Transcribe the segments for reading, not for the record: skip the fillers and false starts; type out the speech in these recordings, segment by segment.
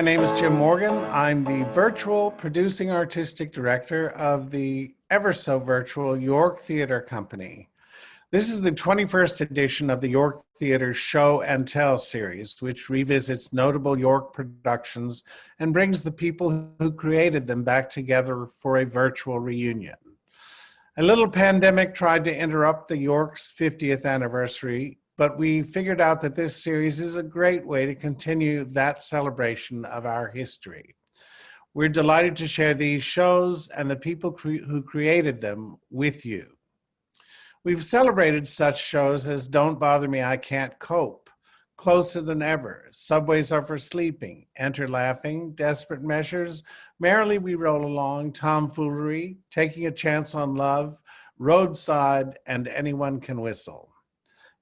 name is Jim Morgan. I'm the virtual producing artistic director of the ever so virtual York Theatre Company. This is the 21st edition of the York Theatre Show and Tell series, which revisits notable York productions and brings the people who created them back together for a virtual reunion. A little pandemic tried to interrupt the York's 50th anniversary, but we figured out that this series is a great way to continue that celebration of our history. We're delighted to share these shows and the people who created them with you. We've celebrated such shows as Don't Bother Me, I Can't Cope, Closer Than Ever, Subways Are for Sleeping, Enter Laughing, Desperate Measures, Merrily We Roll Along, Tomfoolery, Taking a Chance on Love, Roadside, and Anyone Can Whistle.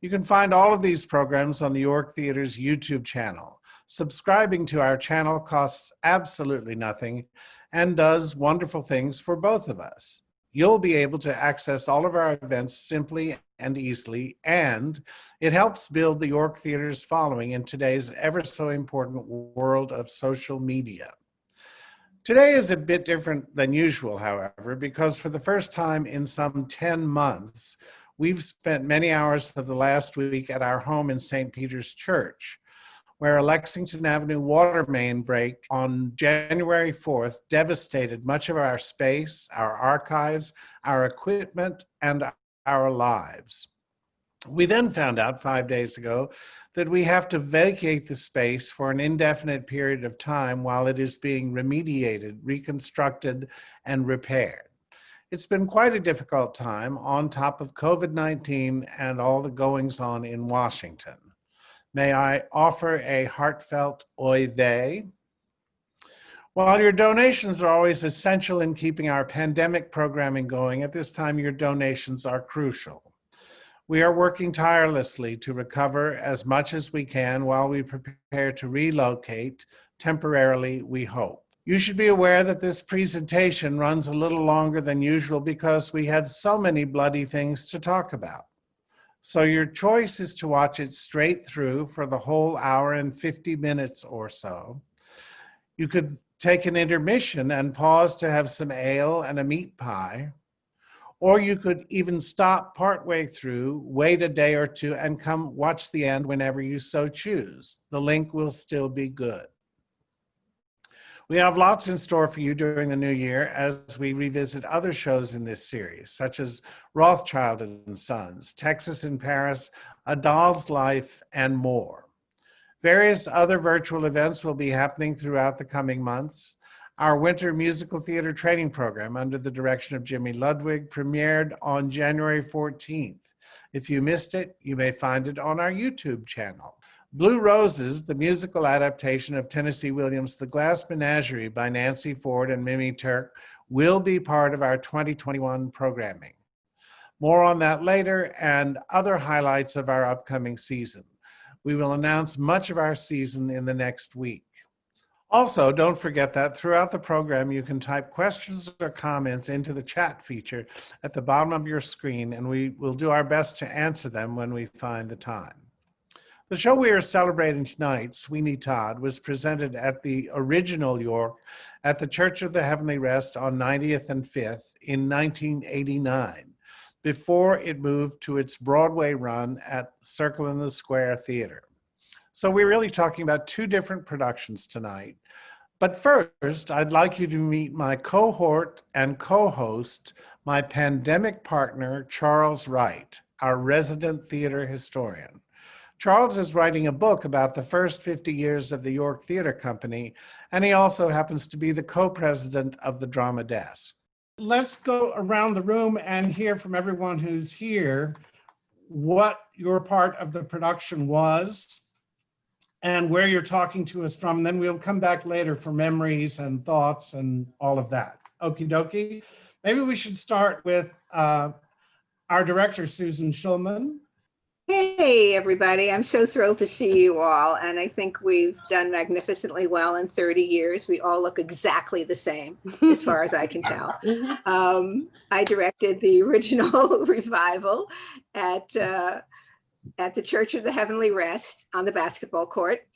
You can find all of these programs on the York Theatre's YouTube channel. Subscribing to our channel costs absolutely nothing and does wonderful things for both of us. You'll be able to access all of our events simply and easily, and it helps build the York Theatre's following in today's ever so important world of social media. Today is a bit different than usual, however, because for the first time in some 10 months, we've spent many hours of the last week at our home in St. Peter's Church, where a Lexington Avenue water main break on January 4th devastated much of our space, our archives, our equipment, and our lives. We then found out 5 days ago that we have to vacate the space for an indefinite period of time while it is being remediated, reconstructed, and repaired. It's been quite a difficult time on top of COVID-19 and all the goings-on in Washington. May I offer a heartfelt oy vey? While your donations are always essential in keeping our pandemic programming going, at this time your donations are crucial. We are working tirelessly to recover as much as we can while we prepare to relocate, temporarily, we hope. You should be aware that this presentation runs a little longer than usual because we had so many bloody things to talk about. So your choice is to watch it straight through for the whole hour and 50 minutes or so. You could take an intermission and pause to have some ale and a meat pie, or you could even stop partway through, wait a day or two, and come watch the end whenever you so choose. The link will still be good. We have lots in store for you during the new year as we revisit other shows in this series, such as Rothschild and Sons, Texas in Paris, A Doll's Life, and more. Various other virtual events will be happening throughout the coming months. Our winter musical theater training program under the direction of Jimmy Ludwig premiered on January 14th. If you missed it, you may find it on our YouTube channel. Blue Roses, the musical adaptation of Tennessee Williams' The Glass Menagerie by Nancy Ford and Mimi Turk, will be part of our 2021 programming. More on that later and other highlights of our upcoming season. We will announce much of our season in the next week. Also, don't forget that throughout the program, you can type questions or comments into the chat feature at the bottom of your screen, and we will do our best to answer them when we find the time. The show we are celebrating tonight, Sweeney Todd, was presented at the original York at the Church of the Heavenly Rest on 90th and 5th in 1989, before it moved to its Broadway run at Circle in the Square Theater. So we're really talking about two different productions tonight. But first, I'd like you to meet my cohort and co-host, my pandemic partner, Charles Wright, our resident theater historian. Charles is writing a book about the first 50 years of the York Theatre Company, and he also happens to be the co-president of the Drama Desk. Let's go around the room and hear from everyone who's here what your part of the production was and where you're talking to us from. Then we'll come back later for memories and thoughts and all of that. Okie dokie. Maybe we should start with our director, Susan Schulman. Hey, everybody. I'm so thrilled to see you all. And I think we've done magnificently well in 30 years. We all look exactly the same, as far as I can tell. I directed the original revival at the Church of the Heavenly Rest on the basketball court.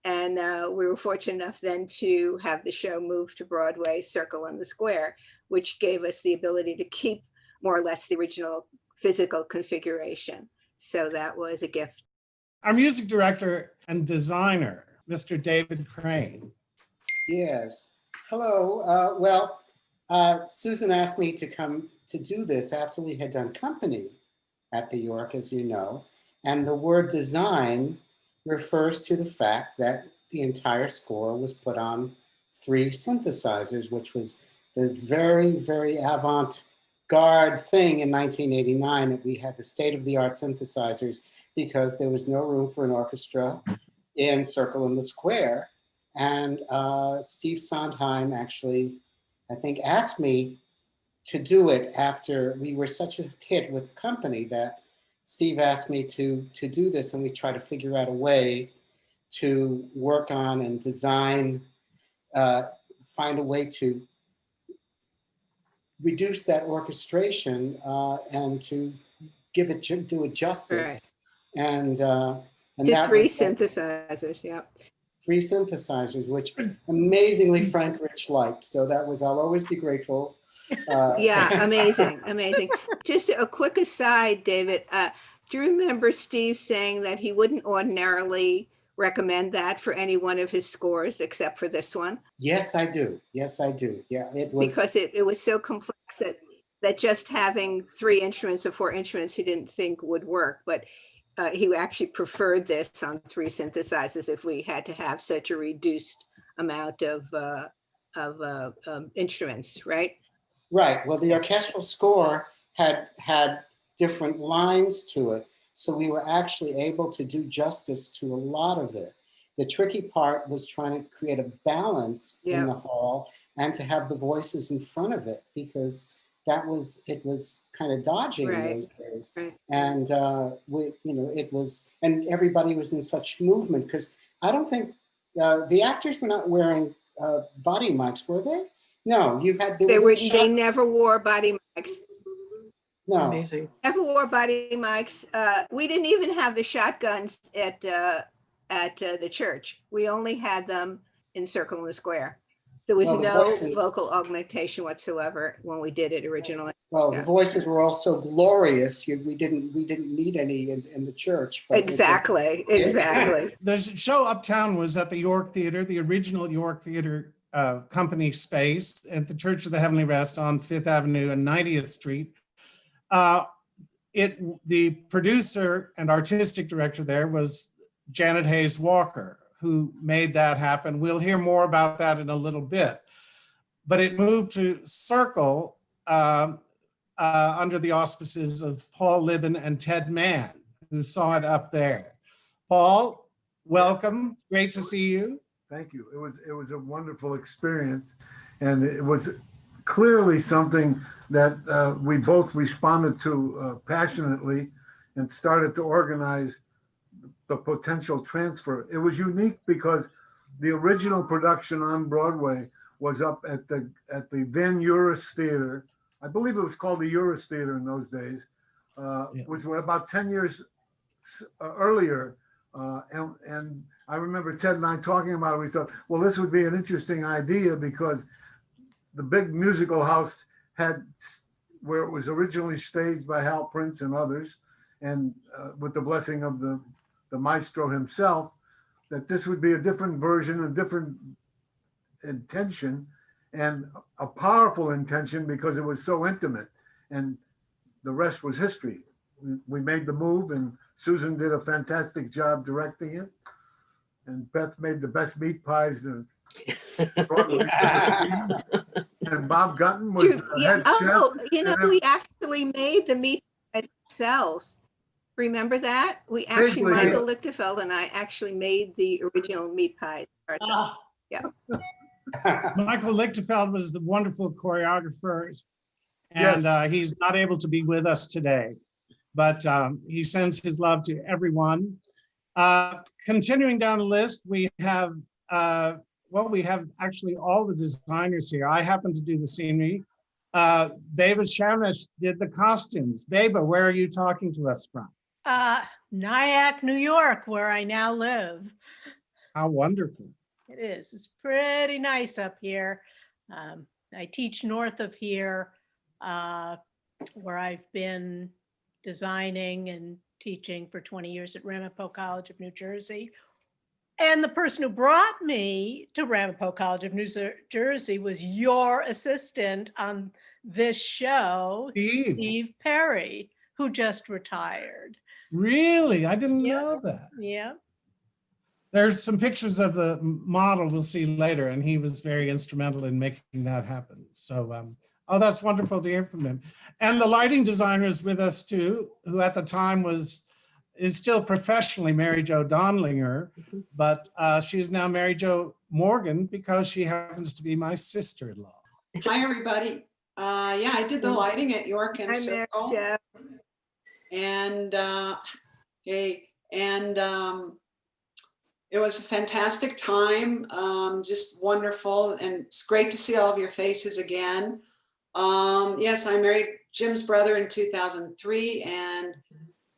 And we were fortunate enough then to have the show move to Broadway, Circle in the Square, which gave us the ability to keep more or less the original physical configuration. So that was a gift. Our music director and designer, Mr. David Krane. Yes. Hello. Susan asked me to come to do this after we had done Company at the York, as you know. And the word design refers to the fact that the entire score was put on 3 synthesizers, which was the very, very avant-garde thing in 1989, that we had the state-of-the-art synthesizers because there was no room for an orchestra in Circle in the Square. And Steve Sondheim actually, I think, asked me to do it after we were such a hit with Company that Steve asked me to do this, and we tried to figure out a way to work on and design, find a way to reduce that orchestration and to give it, do it justice. Right. And To that 3 was synthesizers, yeah. 3 synthesizers, which amazingly Frank Rich liked. So that was, I'll always be grateful. Yeah, amazing, amazing. Just a quick aside, David, do you remember Steve saying that he wouldn't ordinarily recommend that for any one of his scores except for this one? Yes, I do. Yes, I do. Yeah, it was. Because it was so complex that just having 3 instruments or 4 instruments he didn't think would work, but he actually preferred this on 3 synthesizers if we had to have such a reduced amount of instruments, right? Right. Well, the orchestral score had different lines to it, so we were actually able to do justice to a lot of it. The tricky part was trying to create a balance in the hall and to have the voices in front of it, because it was kind of dodgy in those days. Right. And it was, and everybody was in such movement, because I don't think the actors were not wearing body mics, were they? No, they never wore body mics. No. Amazing. Never wore body mics. We didn't even have the shotguns at the church. We only had them in Circle in the Square. There was no vocal augmentation whatsoever when we did it originally. Well, the voices were all so glorious. We didn't need any in the church. But exactly. The show Uptown was at the York Theater, the original York Theater company space at the Church of the Heavenly Rest on 5th Avenue and 90th Street. The producer and artistic director there was Janet Hayes Walker, who made that happen. We'll hear more about that in a little bit. But it moved to Circle under the auspices of Paul Libin and Ted Mann, who saw it up there. Paul, welcome. Great to see you. Thank you. It was a wonderful experience, and it was clearly something that we both responded to passionately and started to organize the potential transfer. It was unique because the original production on Broadway was up at the then Eurus Theater. I believe it was called the Eurus Theater in those days. It was about 10 years earlier. And I remember Ted and I talking about it. We thought, well, this would be an interesting idea because the big musical house had, where it was originally staged by Hal Prince and others, and with the blessing of the maestro himself, that this would be a different version, a different intention, and a powerful intention because it was so intimate. And the rest was history. We made the move, and Susan did a fantastic job directing it. And Beth made the best meat pies. And Bob Gunton was the head chef. We actually made the meat pies ourselves. Remember that? We actually, Michael Lichtenfeld and I actually made the original meat pies ourselves. Yeah. Michael Lichtenfeld was the wonderful choreographer, and he's not able to be with us today, but he sends his love to everyone. Continuing down the list, we have actually all the designers here. I happen to do the scenery. Beba Shamash did the costumes. Beba, where are you talking to us from? Nyack, New York, where I now live. How wonderful. It is. It's pretty nice up here. I teach north of here, where I've been designing and teaching for 20 years at Ramapo College of New Jersey. And the person who brought me to Ramapo College of New Jersey was your assistant on this show, Steve Perry, who just retired. Really? I didn't know that. Yeah. There's some pictures of the model we'll see later, and he was very instrumental in making that happen. So, oh, that's wonderful to hear from him. And the lighting designer is with us too, who at the time is still professionally Mary Jo Dondlinger, but she is now Mary Jo Morgan because she happens to be my sister-in-law. Hi, everybody. Yeah, I did the lighting at York and Hi, Mary Circle. Jo. And it was a fantastic time, just wonderful. And it's great to see all of your faces again. Yes, I married Jim's brother in 2003. And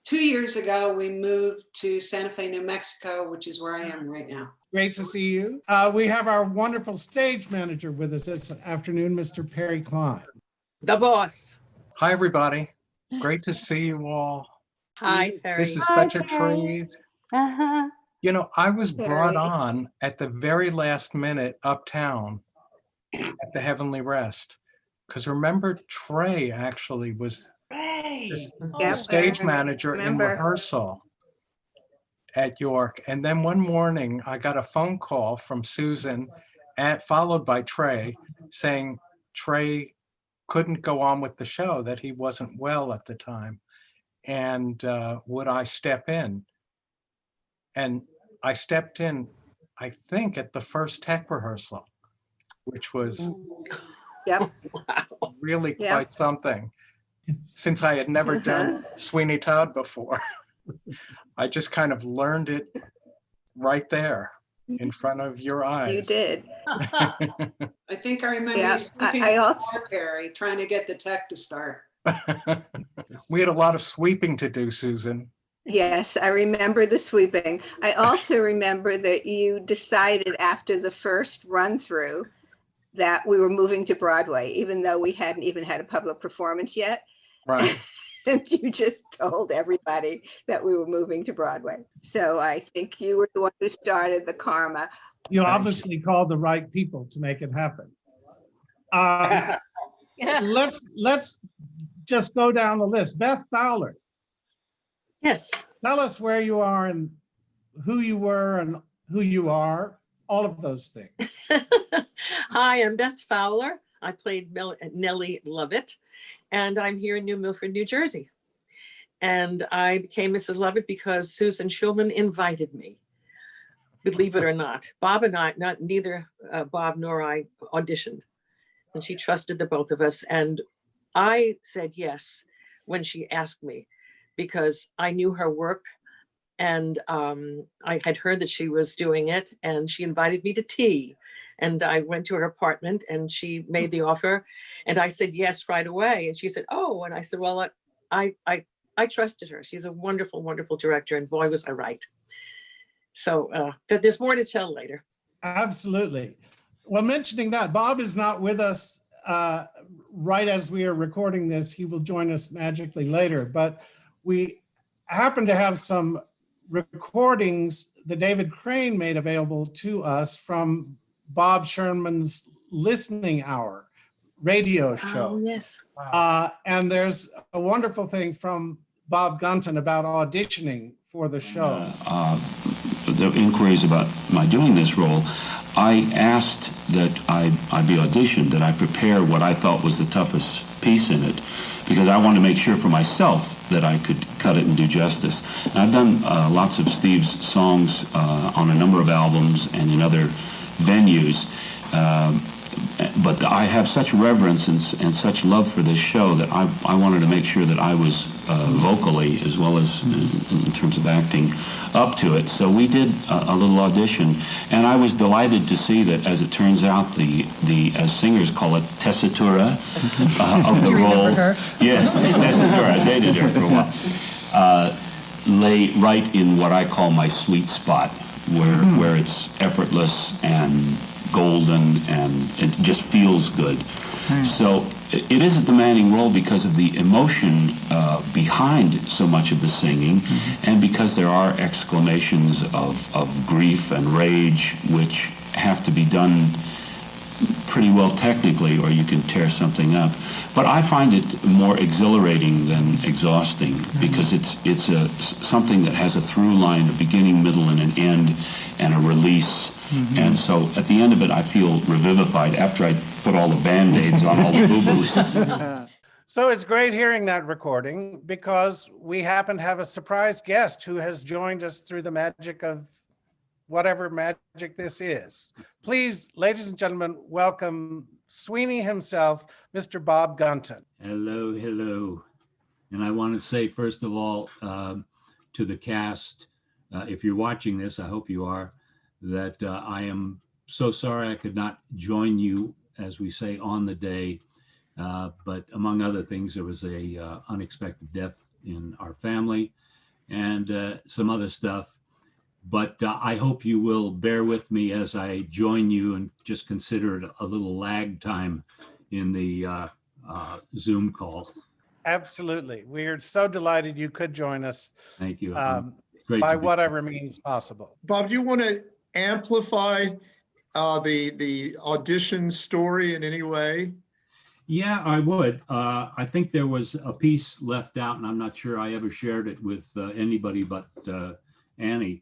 2 years ago, we moved to Santa Fe, New Mexico, which is where I am right now. Great to see you. We have our wonderful stage manager with us this afternoon, Mr. Perry Cline. The boss. Hi, everybody. Great to see you all. Hi, Perry. This is such a treat. You know, I was brought on at the very last minute uptown at the Heavenly Rest. Because remember, Trey actually was the stage manager in rehearsal at York. And then one morning, I got a phone call from Susan, followed by Trey, saying Trey couldn't go on with the show, that he wasn't well at the time. And would I step in? And I stepped in, I think, at the first tech rehearsal, which was really quite something. Since I had never done Sweeney Todd before, I just kind of learned it right there in front of your eyes. You did. I think I remember I also Perry trying to get the tech to start. We had a lot of sweeping to do, Susan. Yes, I remember the sweeping. I also remember that you decided after the first run through that we were moving to Broadway, even though we hadn't even had a public performance yet. Right. And you just told everybody that we were moving to Broadway. So I think you were the one who started the karma. You obviously called the right people to make it happen. Let's just go down the list. Beth Fowler. Yes. Tell us where you are and who you were and who you are, all of those things. Hi, I'm Beth Fowler. I played Nellie Lovett, and I'm here in New Milford, New Jersey. And I became Mrs. Lovett because Susan Schulman invited me, believe it or not. Bob and I, neither Bob nor I auditioned, and she trusted the both of us. And I said yes when she asked me, because I knew her work, and I had heard that she was doing it, and she invited me to tea. And I went to her apartment and she made the offer, and I said yes right away. And she said, oh, and I said, well, I trusted her. She's a wonderful, wonderful director, and boy, was I right. So but there's more to tell later. Absolutely. Well, mentioning that, Bob is not with us right as we are recording this. He will join us magically later, but we happen to have some recordings that David Krane made available to us from Bob Sherman's Listening Hour radio show. Oh, yes. And there's a wonderful thing from Bob Gunton about auditioning for the show. The inquiries about my doing this role, I asked that I be auditioned, that I prepare what I thought was the toughest piece in it, because I wanted to make sure for myself that I could cut it and do justice. And I've done lots of Steve's songs on a number of albums and in other venues, but I have such reverence and such love for this show that I wanted to make sure that I was vocally, as well as in terms of acting, up to it. So we did a little audition, and I was delighted to see that, as it turns out, the as singers call it, tessitura of the role. Her? Yes, tessitura. I dated her for a while. Lay right in what I call my sweet spot, where it's effortless and golden and it just feels good. So it is a demanding role because of the emotion behind so much of the singing, and because there are exclamations of grief and rage which have to be done pretty well technically, or you can tear something up. But I find it more exhilarating than exhausting, because it's something that has a through line, a beginning, middle, and an end, and a release. And so at the end of it, I feel revivified after I put all the Band-Aids on all the boo-boos. So it's great hearing that recording, because we happen to have a surprise guest who has joined us through the magic of whatever magic this is. Please, ladies and gentlemen, welcome Sweeney himself, Mr. Bob Gunton. Hello, hello. And I want to say, first of all, to the cast, if you're watching this, I hope you are, that I am so sorry I could not join you, as we say, on the day. But among other things, there was a unexpected death in our family and some other stuff. But I hope you will bear with me as I join you, and just consider it a little lag time in the Zoom call. Absolutely. We are so delighted you could join us. Thank you. Great by whatever means possible. Bob, do you want to amplify the audition story in any way? Yeah, I would. I think there was a piece left out, and I'm not sure I ever shared it with anybody but Annie.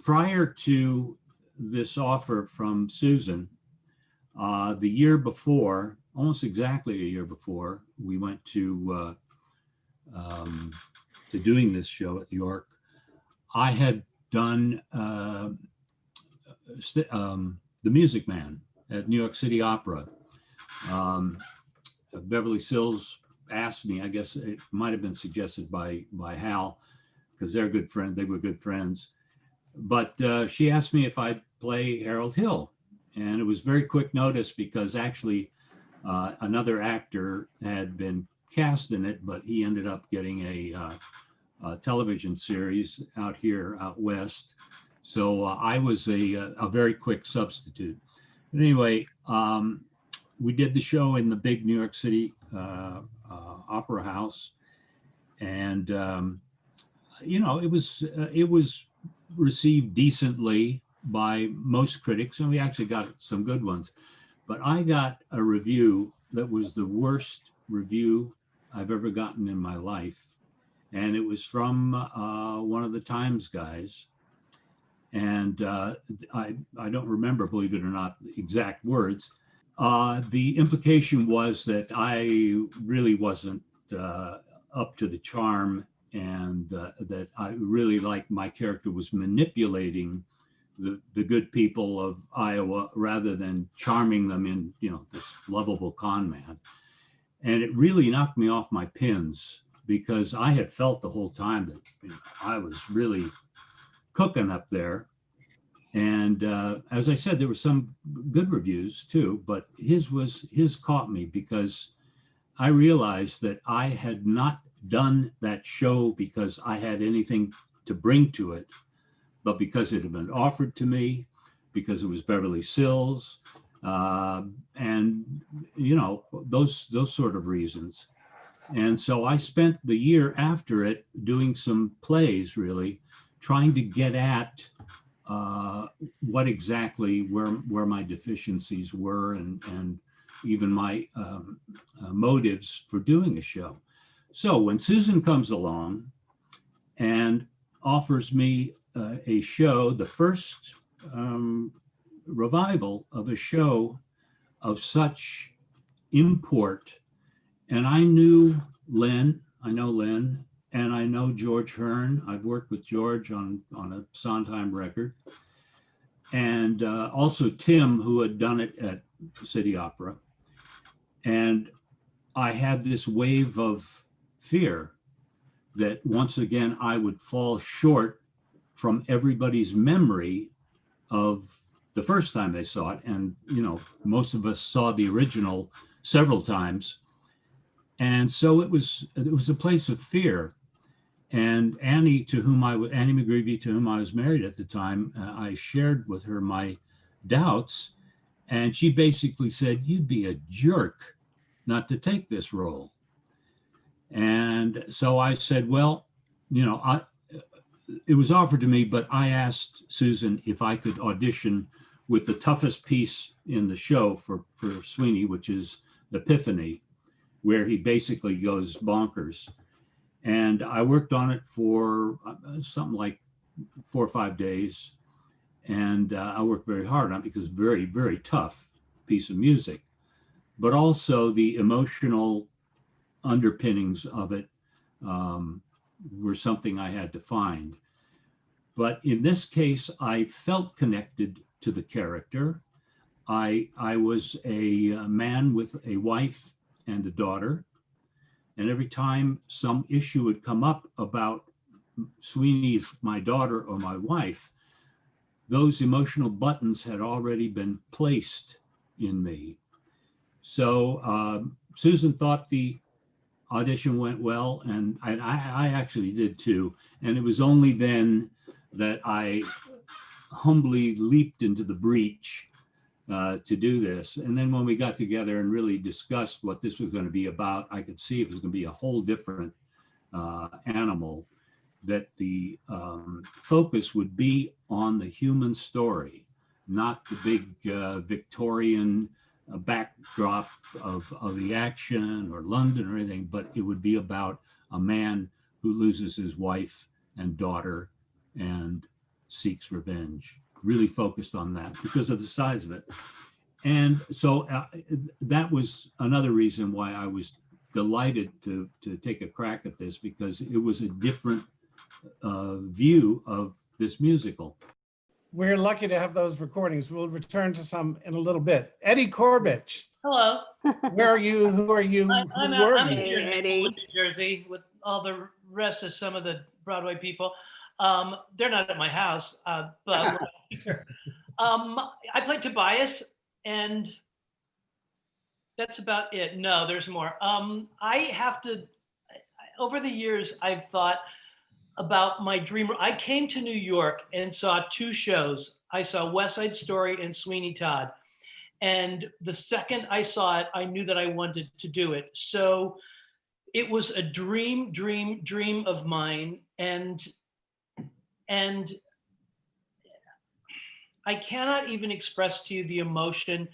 Prior to this offer from Susan, the year before, almost exactly a year before, we went to doing this show at York. I had done The Music Man at New York City Opera. Beverly Sills asked me, I guess it might have been suggested by Hal, because they're good friends, they were good friends. But she asked me if I'd play Harold Hill. And it was very quick notice, because actually another actor had been cast in it, but he ended up getting a television series out west. So I was a very quick substitute. But anyway, we did the show in the big New York City Opera House. And you know, it was received decently by most critics, and we actually got some good ones. But I got a review that was the worst review I've ever gotten in my life, and it was from one of the Times guys. And I don't remember, believe it or not, the exact words. The implication was that I really wasn't up to the charm, and that I really, like, my character was manipulating the good people of Iowa rather than charming them in, you know, this lovable con man. And it really knocked me off my pins, because I had felt the whole time that, you know, I was really cooking up there. And as I said, there were some good reviews too, but his caught me, because I realized that I had not done that show because I had anything to bring to it, but because it had been offered to me, because it was Beverly Sills, and you know, those sort of reasons. And so I spent the year after it doing some plays, really trying to get at what exactly where my deficiencies were, and even my motives for doing a show. So when Susan comes along and offers me a show, the first revival of a show of such import, and I knew Lynn, I know Lynn, and I know George Hearn. I've worked with George on a Sondheim record, and also Tim, who had done it at City Opera. And I had this wave of fear that once again I would fall short from everybody's memory of the first time they saw it. And, you know, most of us saw the original several times. And so it was a place of fear. And Annie McGreevey, to whom I was married at the time, I shared with her my doubts, and she basically said, "You'd be a jerk not to take this role." And so I said, well, it was offered to me, but I asked Susan if I could audition with the toughest piece in the show for Sweeney, which is Epiphany, where he basically goes bonkers. And I worked on it for something like 4 or 5 days. And I worked very hard on it because it's very, very tough piece of music, but also the emotional underpinnings of it were something I had to find. But in this case, I felt connected to the character. I was a man with a wife and a daughter. And every time some issue would come up about Sweeney's, my daughter or my wife, those emotional buttons had already been placed in me. So Susan thought the audition went well, and I actually did too. And it was only then that I humbly leaped into the breach to do this. And then when we got together and really discussed what this was going to be about, I could see it was going to be a whole different animal, that the focus would be on the human story, not the big Victorian backdrop of the action or London or anything, but it would be about a man who loses his wife and daughter and seeks revenge. Really focused on that because of the size of it. And so that was another reason why I was delighted to take a crack at this, because it was a different view of this musical. We're lucky to have those recordings. We'll return to some in a little bit. Eddie Korbich. Hello. Where are you? Who are you? I'm you? here in Eddie. New Jersey with all the rest of some of the Broadway people. They're not at my house, but we're here. I played Tobias, and that's about it. No, there's more. I have to, over the years, I've thought about my dream. I came to New York and saw 2 shows. I saw West Side Story and Sweeney Todd. And the second I saw it, I knew that I wanted to do it. So it was a dream of mine. And I cannot even express to you the emotion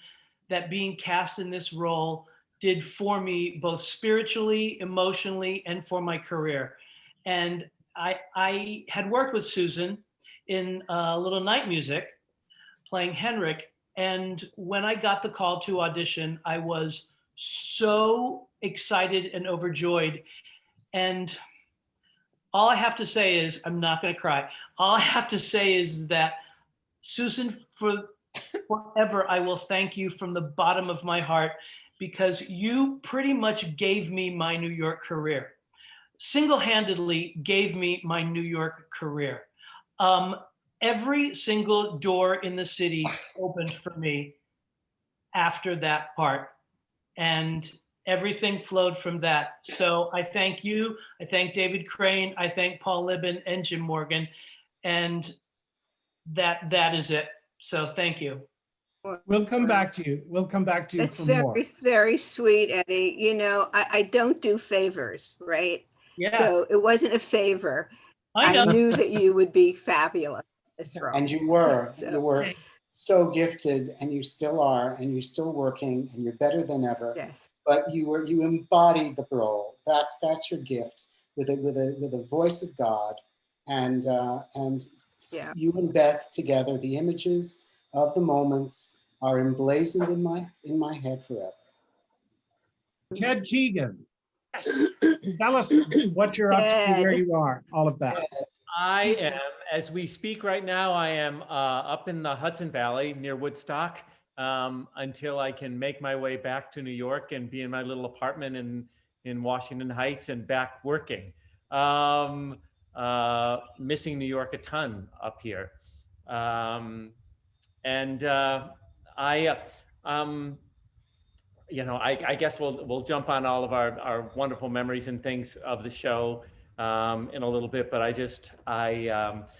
that being cast in this role did for me, both spiritually, emotionally, and for my career. And I had worked with Susan in Little Night Music, playing Henrik. And when I got the call to audition, I was so excited and overjoyed. And all I have to say is, I'm not going to cry. All I have to say is that, Susan, forever, I will thank you from the bottom of my heart, because you pretty much gave me my New York career. Single-handedly gave me my New York career. Every single door in the city opened for me after that part, and everything flowed from that. So I thank you. I thank David Krane. I thank Paul Libin and Jim Morgan, and that is it. So thank you. We'll come back to you. We'll come back to you That's for more. very sweet, Eddie. You know, I don't do favors, right? Yeah, So it wasn't a favor. I know. I knew that you would be fabulous in this role. And you were So- so gifted, and you still are, and you're still working, and you're better than ever. Yes. But you embodied the role. That's your gift, with a voice of God, and Yeah. you and Beth together. The images of the moments are emblazoned in my head forever. Ted Keegan. Tell us what you're up to, where you are, all of that. I am, as we speak right now, I am up in the Hudson Valley near Woodstock until I can make my way back to New York and be in my little apartment in Washington Heights and back working. Missing New York a ton up here. I guess we'll jump on all of our wonderful memories and things of the show. in a little bit, but I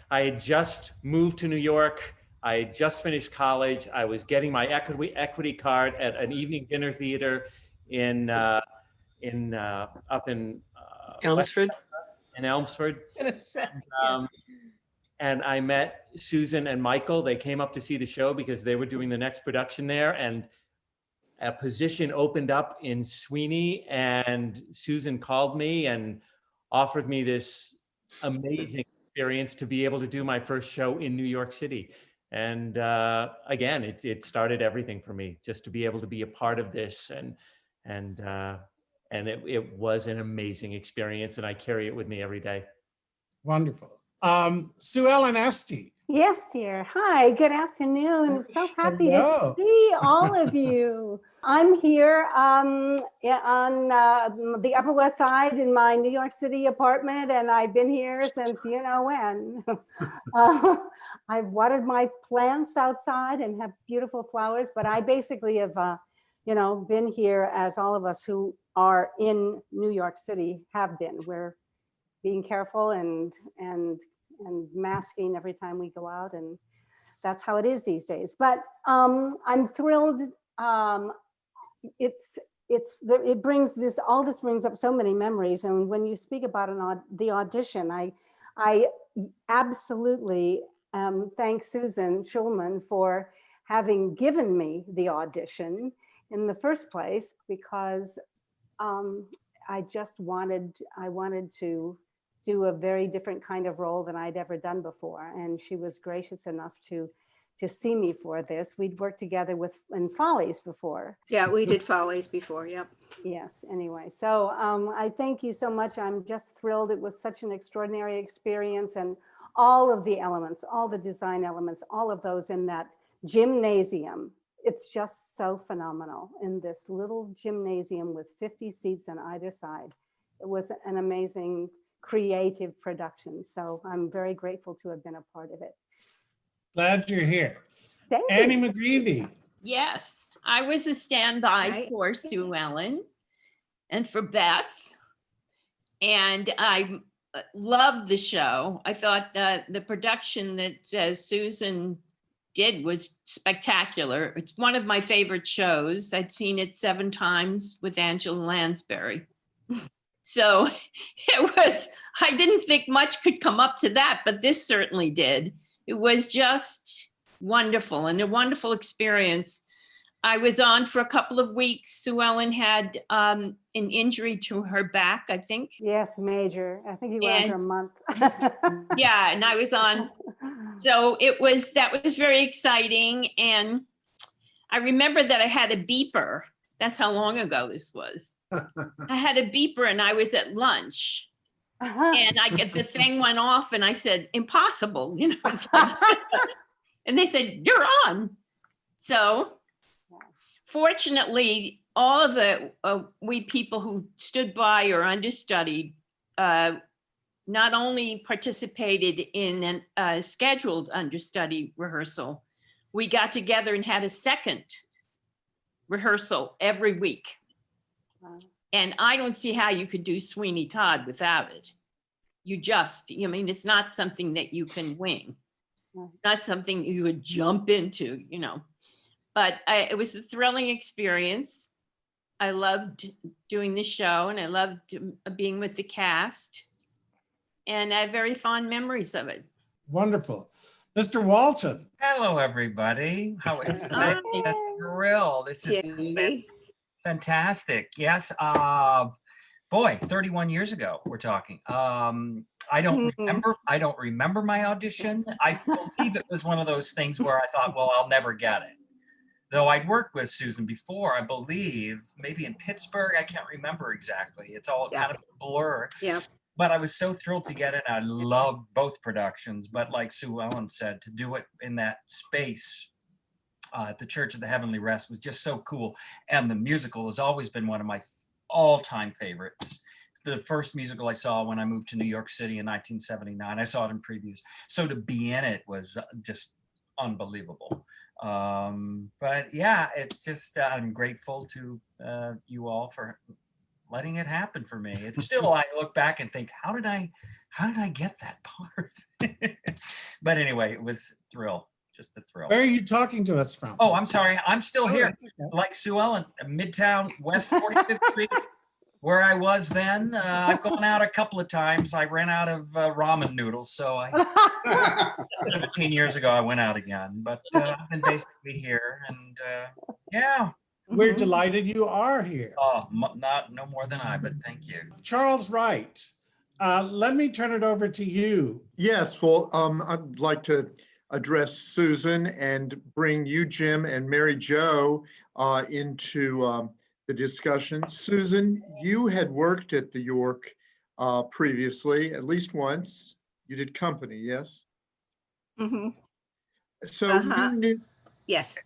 had just moved to New York. I had just finished college. I was getting my equity card at an evening dinner theater in up in Elmsford. in Elmsford. Yeah. And I met Susan and Michael. They came up to see the show because they were doing the next production there, and a position opened up in Sweeney, and Susan called me and offered me this amazing experience to be able to do my first show in New York City. And again, it started everything for me, just to be able to be a part of this, and it was an amazing experience, and I carry it with me every day. Wonderful. SuEllen Estey. Yes, dear. Hi, good afternoon. So happy Hello. to see all of you. I'm here on the Upper West Side in my New York City apartment, and I've been here since you know when. I've watered my plants outside and have beautiful flowers, but I basically have, been here as all of us who are in New York City have been. We're being careful and masking every time we go out, and that's how it is these days. But I'm thrilled. It brings this, all this brings up so many memories. And when you speak about the audition, I absolutely thank Susan Schulman for having given me the audition in the first place, because I wanted to do a very different kind of role than I'd ever done before. And she was gracious enough to see me for this. We'd worked together in Follies before. Yeah, we did Follies before, yep. Yes, anyway. So I thank you so much. I'm just thrilled. It was such an extraordinary experience, and all of the elements, all the design elements, all of those in that gymnasium. It's just so phenomenal in this little gymnasium with 50 seats on either side. It was an amazing creative production. So I'm very grateful to have been a part of it. Glad you're here. Thank Annie you. McGreevey. Yes, I was a standby Right. for SuEllen and for Beth. And I loved the show. I thought that the production that Susan did was spectacular. It's one of my favorite shows. I'd seen it 7 times with Angela Lansbury. So I didn't think much could come up to that, but this certainly did. It was just wonderful, and a wonderful experience. I was on for a couple of weeks. SuEllen had an injury to her back, I think. Yes, major. I think you were on for a month. Yeah, and I was on. So that was very exciting. And I remember that I had a beeper. That's how long ago this was. I had a beeper and I was at lunch. And the thing went off and I said, impossible, it's like, and they said, you're on. So fortunately, all of the we people who stood by or understudied not only participated in a scheduled understudy rehearsal, we got together and had a second rehearsal every week. Wow. And I don't see how you could do Sweeney Todd without it. It's not something that you can wing. Not something you would jump into, But it was a thrilling experience. I loved doing the show and I loved being with the cast. And I have very fond memories of it. Wonderful. Mr. Walton. Hello, everybody. It's been a thrill. This has been fantastic. Yes. Boy, 31 years ago, we're talking. I don't remember my audition. I believe it was one of those things where I thought, well, I'll never get it. Though I'd worked with Susan before, I believe, maybe in Pittsburgh. I can't remember exactly. It's all kind of a blur. Yeah. But I was so thrilled to get it. I loved both productions. But like SuEllen said, to do it in that space at the Church of the Heavenly Rest was just so cool. And the musical has always been one of my all-time favorites. The first musical I saw when I moved to New York City in 1979. I saw it in previews. So to be in it was just unbelievable. But yeah, it's just, I'm grateful to you all for letting it happen for me. It's still, I look back and think, how did I get that part? But anyway, it was just a thrill. Where are you talking to us from? Oh, I'm sorry. I'm still here. It's okay. Like SuEllen, Midtown West 45th Street, where I was then. I've gone out a couple of times. I ran out of ramen noodles, so 17 years ago I went out again. But I've been basically here, and yeah. We're delighted you are here. Oh, no more than I, but thank you. Charles Wright, let me turn it over to you. Yes, well, I'd like to address Susan and bring you, Jim, and Mary Jo into the discussion. Susan, you had worked at the York previously, at least once. You did company, yes? Mm-hmm. So you knew. Yes.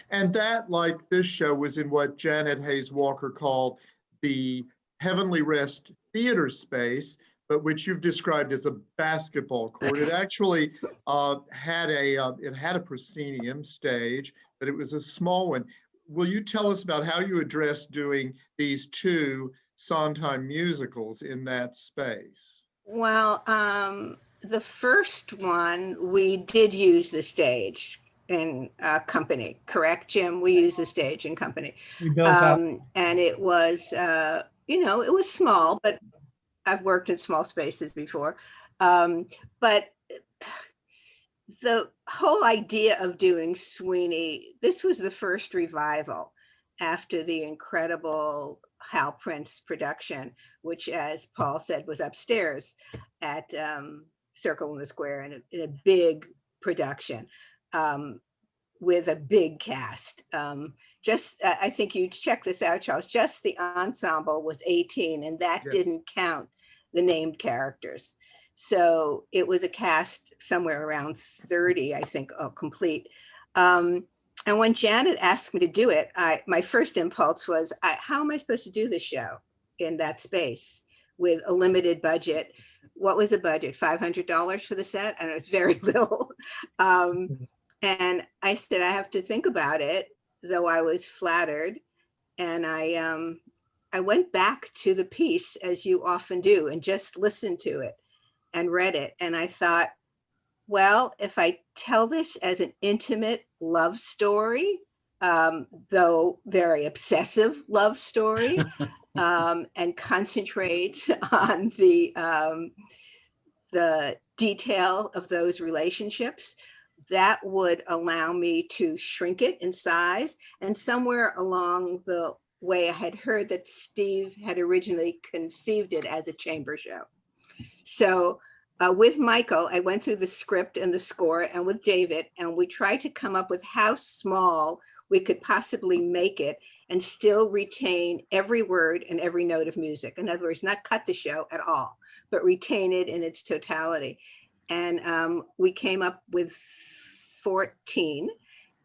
And that, like this show, was in what Janet Hayes Walker called the Heavenly Rest theater space, but which you've described as a basketball court. It actually had a proscenium stage, but it was a small one. Will you tell us about how you addressed doing these two Sondheim musicals in that space? Well, the first one, we did use the stage in company, correct, Jim? We used the stage in company. We built up. And it was, it was small, but I've worked in small spaces before. But the whole idea of doing Sweeney, this was the first revival after the incredible Hal Prince production, which, as Paul said, was upstairs at Circle in the Square in a big production with a big cast. I think you check this out, Charles, just the ensemble was 18, and that didn't count the named characters. So it was a cast somewhere around 30, I think, complete. And when Janet asked me to do it, my first impulse was, how am I supposed to do this show in that space with a limited budget? What was the budget? $500 for the set? I know it's very little. And I said, I have to think about it, though I was flattered. And I went back to the piece, as you often do, and just listened to it and read it. And I thought, well, if I tell this as an intimate love story, though very obsessive love story, and concentrate on the detail of those relationships, that would allow me to shrink it in size. And somewhere along the way, I had heard that Steve had originally conceived it as a chamber show. So with Michael, I went through the script and the score, and with David, and we tried to come up with how small we could possibly make it and still retain every word and every note of music. In other words, not cut the show at all, but retain it in its totality. And we came up with 14.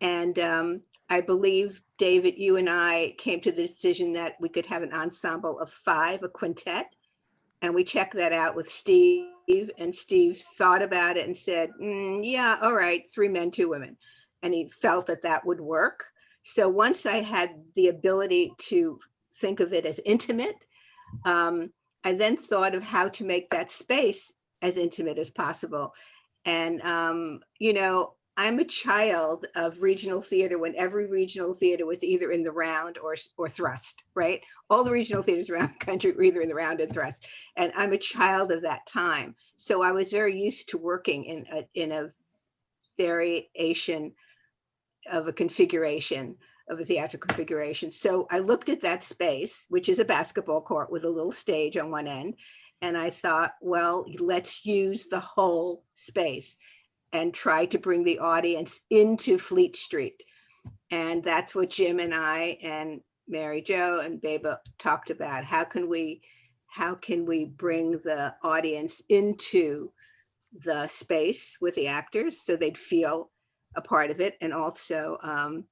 And I believe, David, you and I came to the decision that we could have an ensemble of 5, a quintet. And we checked that out with Steve, and Steve thought about it and said, yeah, all right, 3 men, 2 women. And he felt that that would work. So once I had the ability to think of it as intimate, I then thought of how to make that space as intimate as possible. And, I'm a child of regional theater when every regional theater was either in the round or thrust, right? All the regional theaters around the country were either in the round and thrust. And I'm a child of that time. So I was very used to working in a variation of a configuration, of a theatrical configuration. So I looked at that space, which is a basketball court with a little stage on one end. And I thought, well, let's use the whole space and try to bring the audience into Fleet Street. And that's what Jim and I and Mary Jo and Beba talked about. How can we bring the audience into the space with the actors so they'd feel a part of it and also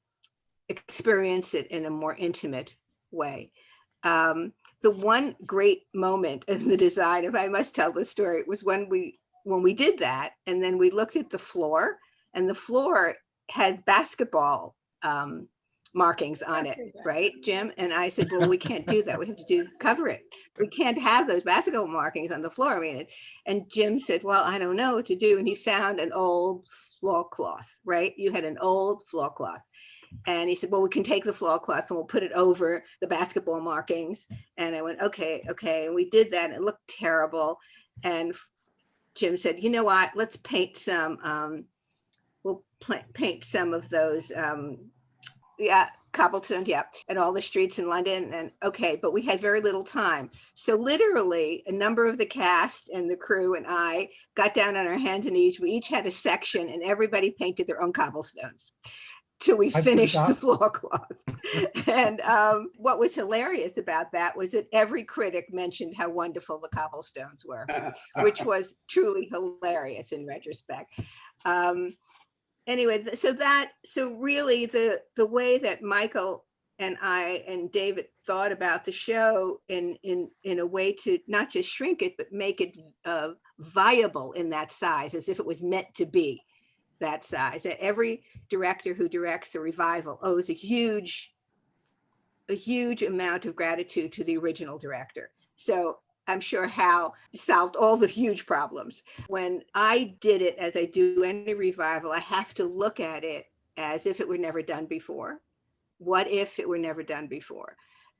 experience it in a more intimate way. The one great moment in the design, if I must tell the story, was when we did that, and then we looked at the floor, and the floor had basketball markings on it, right, Jim? And I said, well, we can't do that. We have to cover it. We can't have those basketball markings on the floor. I mean, and Jim said, well, I don't know what to do. And he found an old floor cloth, right? You had an old floor cloth. And he said, well, we can take the floor cloth and we'll put it over the basketball markings. And I went, okay. And we did that and it looked terrible. And Jim said, you know what, let's paint some, we'll paint some of those, cobblestones, and all the streets in London. And okay, but we had very little time. So literally a number of the cast and the crew and I got down on our hands and knees. We each had a section and everybody painted their own cobblestones till we finished the floor cloth. And what was hilarious about that was that every critic mentioned how wonderful the cobblestones were, which was truly hilarious in retrospect. Anyway, so really the way that Michael and I and David thought about the show in a way to not just shrink it, but make it viable in that size, as if it was meant to be that size. That every director who directs a revival owes a huge amount of gratitude to the original director. So I'm sure Hal solved all the huge problems. When I did it, as I do any revival, I have to look at it as if it were never done before. What if it were never done before?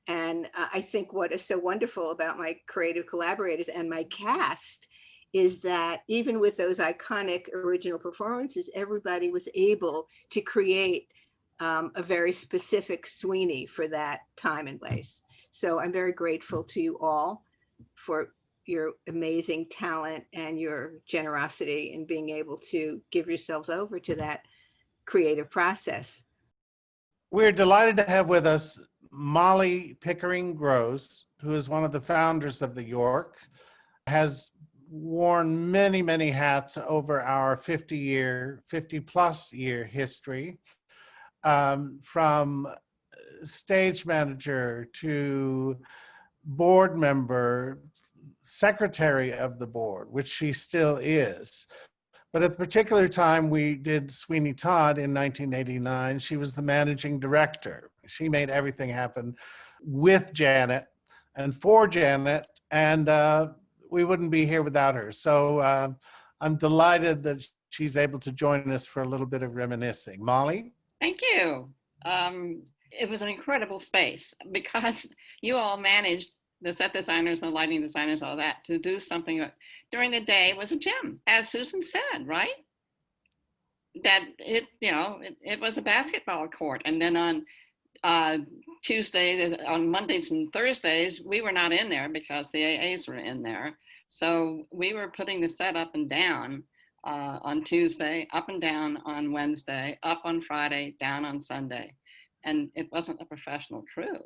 And I think what is so wonderful about my creative collaborators and my cast is that even with those iconic original performances, everybody was able to create a very specific Sweeney for that time and place. So I'm very grateful to you all for your amazing talent and your generosity in being able to give yourselves over to that creative process. We're delighted to have with us Molly Grose, who is one of the founders of the York, has worn many, many hats over our 50 plus year history, from stage manager to board member, secretary of the board, which she still is. But at the particular time we did Sweeney Todd in 1989, she was the managing director. She made everything happen with Janet and for Janet, and we wouldn't be here without her. So I'm delighted that she's able to join us for a little bit of reminiscing. Molly? Thank you. It was an incredible space because you all managed, the set designers and the lighting designers, all that, to do something that during the day was a gym, as Susan said, right? That it was a basketball court. And then on Tuesday, on Mondays and Thursdays, we were not in there because the AAs were in there. So we were putting the set up and down on Tuesday, up and down on Wednesday, up on Friday, down on Sunday. And it wasn't a professional crew.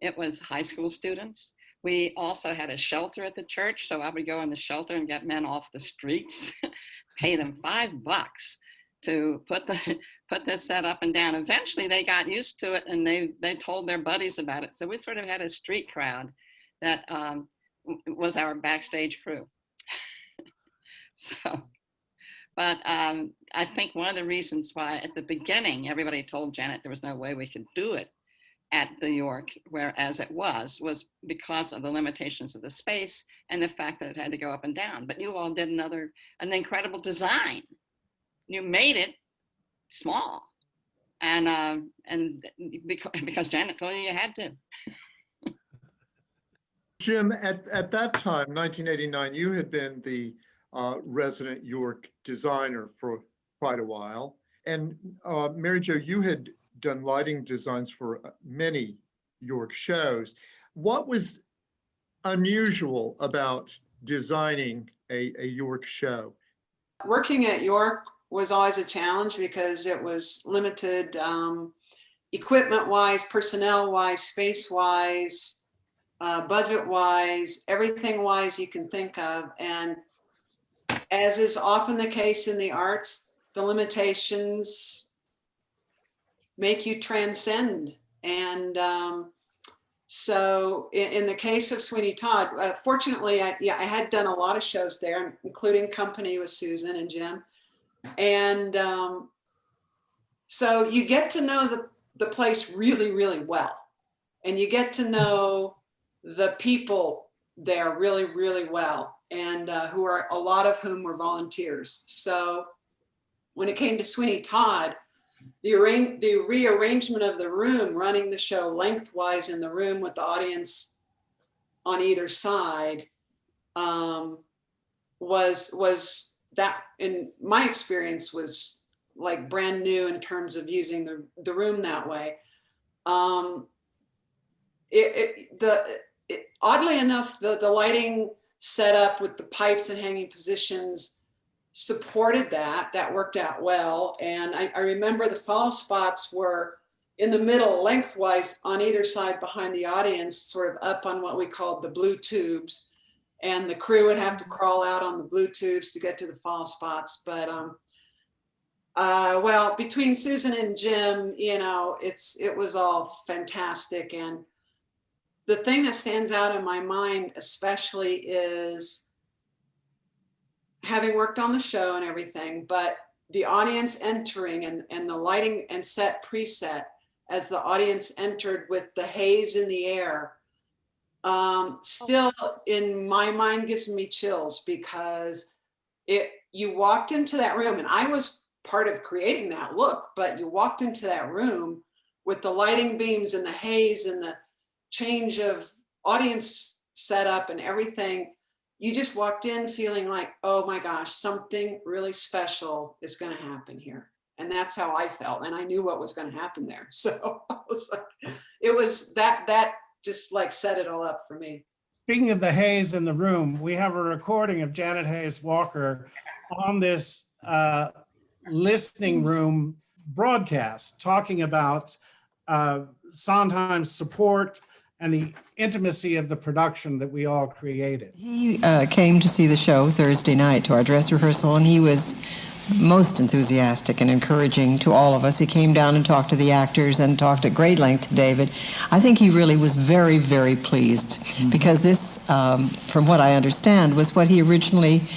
It was high school students. We also had a shelter at the church. So I would go in the shelter and get men off the streets, pay them $5 to put this set up and down. Eventually they got used to it and they told their buddies about it. So we sort of had a street crowd that was our backstage crew. But I think one of the reasons why at the beginning, everybody told Janet there was no way we could do it at the York, whereas it was because of the limitations of the space and the fact that it had to go up and down. But you all did an incredible design. You made it small. And because Janet told you had to. Jim, at that time, 1989, you had been the resident York designer for quite a while. And Mary Jo, you had done lighting designs for many York shows. What was unusual about designing a York show? Working at York was always a challenge because it was limited equipment-wise, personnel-wise, space-wise, budget-wise, everything-wise you can think of. And as is often the case in the arts, the limitations make you transcend. And so in the case of Sweeney Todd, fortunately, I had done a lot of shows there, including Company with Susan and Jim. And so you get to know the place really, really well. And you get to know the people there really, really well, and who are, a lot of whom were volunteers. So when it came to Sweeney Todd, the rearrangement of the room, running the show lengthwise in the room with the audience on either side, was that, in my experience, was like brand new in terms of using the room that way. Oddly enough, the lighting setup with the pipes and hanging positions supported that. That worked out well. And I remember the follow spots were in the middle, lengthwise on either side behind the audience, sort of up on what we called the blue tubes. And the crew would have to crawl out on the blue tubes to get to the follow spots. But well, between Susan and Jim, you know, it was all fantastic. And the thing that stands out in my mind especially is, having worked on the show and everything, but the audience entering and the lighting and set preset as the audience entered with the haze in the air, still in my mind gives me chills, because you walked into that room, and I was part of creating that look, but you walked into that room with the lighting beams and the haze and the change of audience setup and everything. You just walked in feeling like, oh my gosh, something really special is going to happen here. And that's how I felt. And I knew what was going to happen there. So I was like, it was that just like set it all up for me. Speaking of the haze in the room, we have a recording of Janet Hayes Walker on this listening room broadcast, talking about Sondheim's support and the intimacy of the production that we all created. He came to see the show Thursday night to our dress rehearsal, and he was most enthusiastic and encouraging to all of us. He came down and talked to the actors and talked at great length to David. I think he really was very, very pleased, because this, from what I understand, was what he originally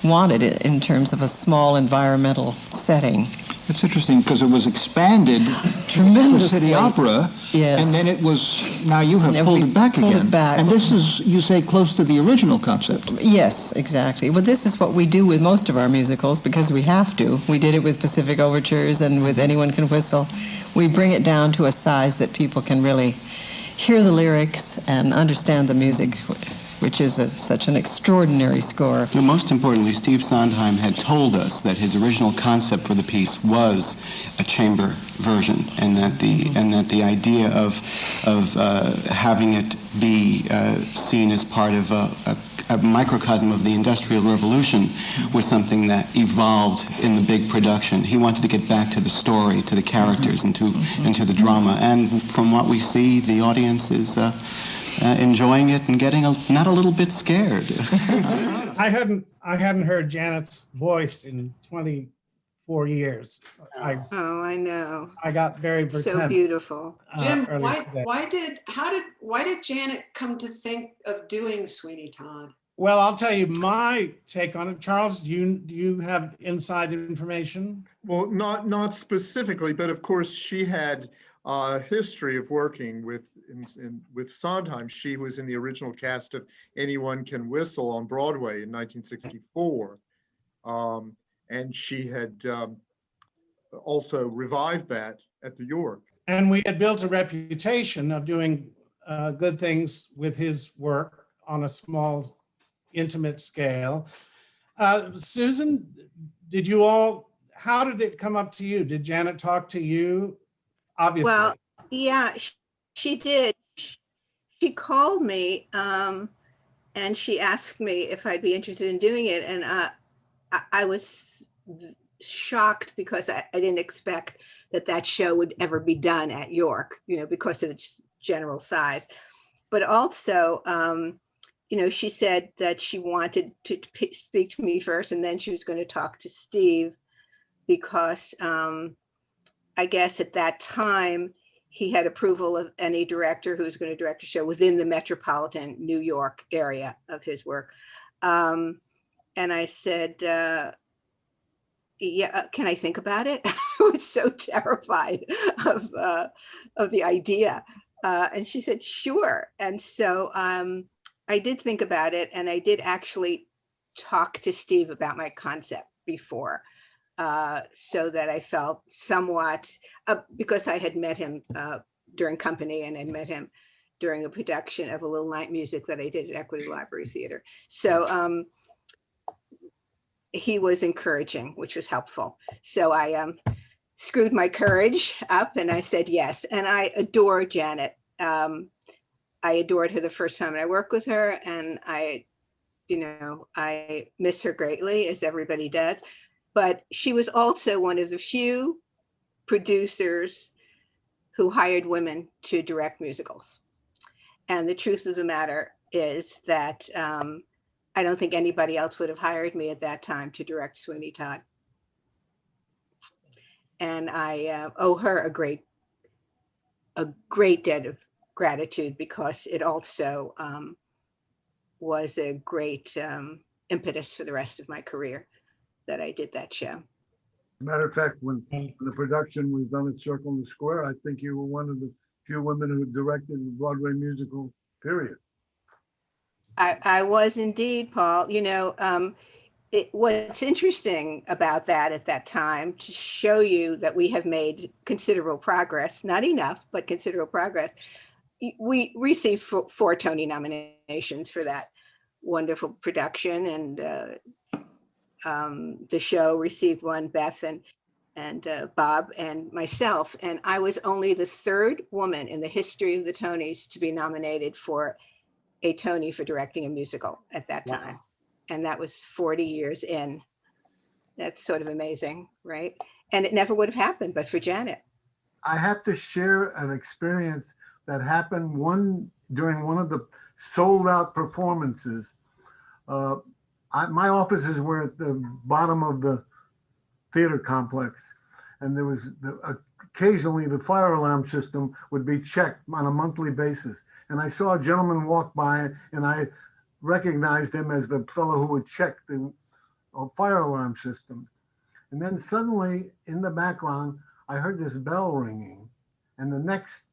wanted in terms of a small environmental setting. It's interesting because it was expanded tremendously. To City Opera, yes. And then it was, now you have pulled it back again. And this is, you say, close to the original concept. Yes, exactly. Well, this is what we do with most of our musicals, because we have to. We did it with Pacific Overtures and with Anyone Can Whistle. We bring it down to a size that people can really hear the lyrics and understand the music, which is such an extraordinary score. So most importantly, Steve Sondheim had told us that his original concept for the piece was a chamber version, and that the idea of having it be seen as part of a microcosm of the Industrial Revolution was something that evolved in the big production. He wanted to get back to the story, to the characters, and to the drama. And from what we see, the audience is enjoying it and getting not a little bit scared. I hadn't heard Janet's voice in 24 years. I know. I got very so beautiful. Jim, why did Janet come to think of doing Sweeney Todd? Well, I'll tell you my take on it. Charles, do you have inside information? Well, not specifically, but of course she had a history of working with Sondheim. She was in the original cast of Anyone Can Whistle on Broadway in 1964. And she had also revived that at the York. And we had built a reputation of doing good things with his work on a small, intimate scale. Susan, how did it come up to you? Did Janet talk to you? Obviously. Well, yeah, she did. She called me and she asked me if I'd be interested in doing it. And I was shocked because I didn't expect that show would ever be done at York, because of its general size. But also, she said that she wanted to speak to me first, and then she was going to talk to Steve, because I guess at that time, he had approval of any director who's going to direct a show within the metropolitan New York area of his work. And I said, yeah, can I think about it? was so terrified of the idea. And she said, sure. And so I did think about it, and I did actually talk to Steve about my concept before, so that I felt somewhat, because I had met him during company and had met him during a production of A Little Night Music that I did at Equity Library Theater. So he was encouraging, which was helpful. So I screwed my courage up and I said yes. And I adore Janet. I adored her the first time I worked with her, and I miss her greatly, as everybody does. But she was also one of the few producers who hired women to direct musicals. And the truth of the matter is that I don't think anybody else would have hired me at that time to direct Sweeney Todd. And I owe her a great debt of gratitude, because it also was a great impetus for the rest of my career that I did that show. Matter of fact, when the production was done at Circle in the Square, I think you were one of the few women who directed the Broadway musical, period. I was indeed, Paul. What's interesting about that at that time, to show you that we have made considerable progress, not enough, but considerable progress. We received four Tony nominations for that wonderful production, and the show received one, Beth and Bob and myself, and I was only the third woman in the history of the Tonys to be nominated for a Tony for directing a musical at that time. Wow. And that was 40 years in. That's sort of amazing, right? And it never would have happened but for Janet. I have to share an experience that happened during one of the sold out performances. My offices were at the bottom of the theater complex, and there was occasionally the fire alarm system would be checked on a monthly basis. And I saw a gentleman walk by, and I recognized him as the fellow who would check the fire alarm system. And then suddenly in the background, I heard this bell ringing. And the next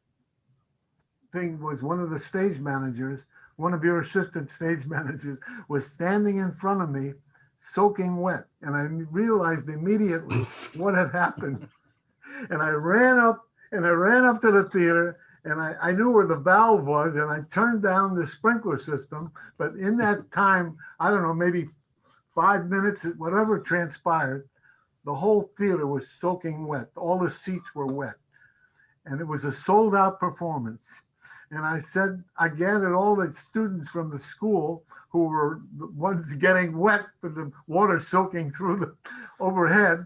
thing was one of the stage managers, one of your assistant stage managers, was standing in front of me, soaking wet. And I realized immediately what had happened. And I ran up to the theater, and I knew where the valve was, and I turned down the sprinkler system. But in that time, I don't know, maybe 5 minutes, whatever transpired, the whole theater was soaking wet. All the seats were wet. And it was a sold out performance. And I gathered all the students from the school who were the ones getting wet with the water soaking through the overhead.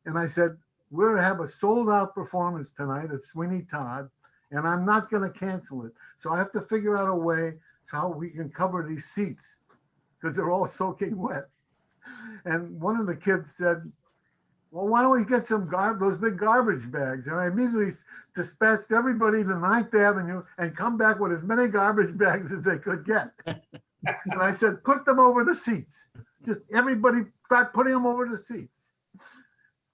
And I said, we're going to have a sold out performance tonight at Sweeney Todd, and I'm not going to cancel it. So I have to figure out a way how we can cover these seats, because they're all soaking wet. And one of the kids said, well, why don't we get those big garbage bags? And I immediately dispatched everybody to 9th Avenue and come back with as many garbage bags as they could get. And I said, put them over the seats. Just everybody start putting them over the seats.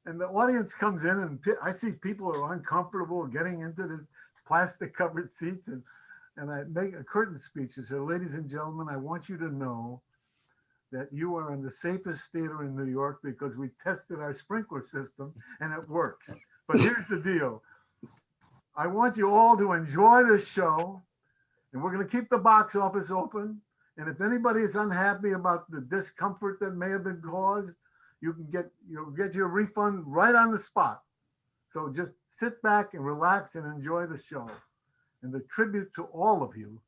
And the audience comes in, and I see people are uncomfortable getting into this plastic covered seats. And I make a curtain speech and say, ladies and gentlemen, I want you to know that you are in the safest theater in New York, because we tested our sprinkler system and it works. But here's the deal. I want you all to enjoy this show, and we're going to keep the box office open. And if anybody is unhappy about the discomfort that may have been caused, you can get your refund right on the spot. So just sit back and relax and enjoy the show. And the tribute to all of you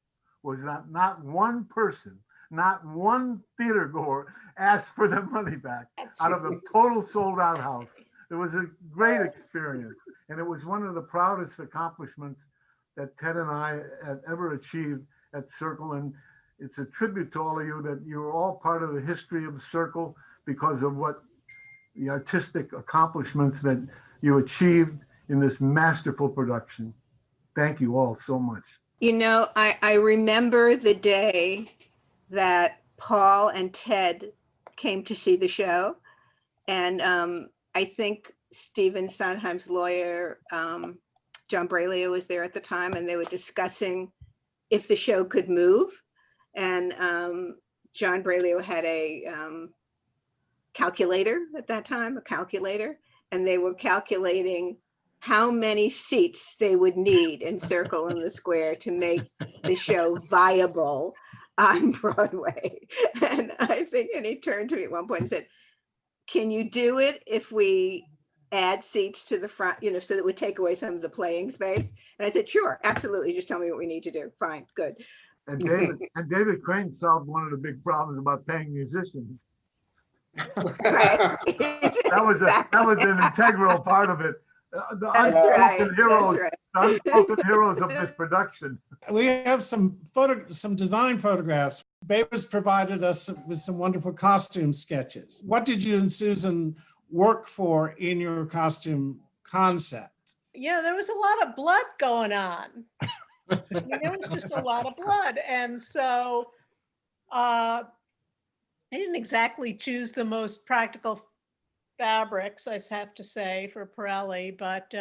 was that not one person, not one theater goer asked for their money back out of a total sold out house. It was a great experience. And it was one of the proudest accomplishments that Ted and I had ever achieved at Circle. And it's a tribute to all of you that you're all part of the history of the Circle because of what the artistic accomplishments that you achieved in this masterful production. Thank you all so much. I remember the day that Paul and Ted came to see the show. And I think Stephen Sondheim's lawyer, John Braylio, was there at the time, and they were discussing if the show could move. And John Braylio had a calculator at that time, and they were calculating how many seats they would need in Circle in the Square to make the show viable on Broadway. And he turned to me at one point and said, "Can you do it if we add seats to the front, so that would take away some of the playing space?" And I said, "Sure, absolutely. Just tell me what we need to do." Fine, good. And David Krane solved one of the big problems about paying musicians. Right. That was an integral part of it. The unspoken heroes of this production. We have some design photographs. Beba's provided us with some wonderful costume sketches. What did you and Susan work for in your costume concept? Yeah, there was a lot of blood going on. There was just a lot of blood. And so I didn't exactly choose the most practical fabrics, I have to say, for Pirelli, but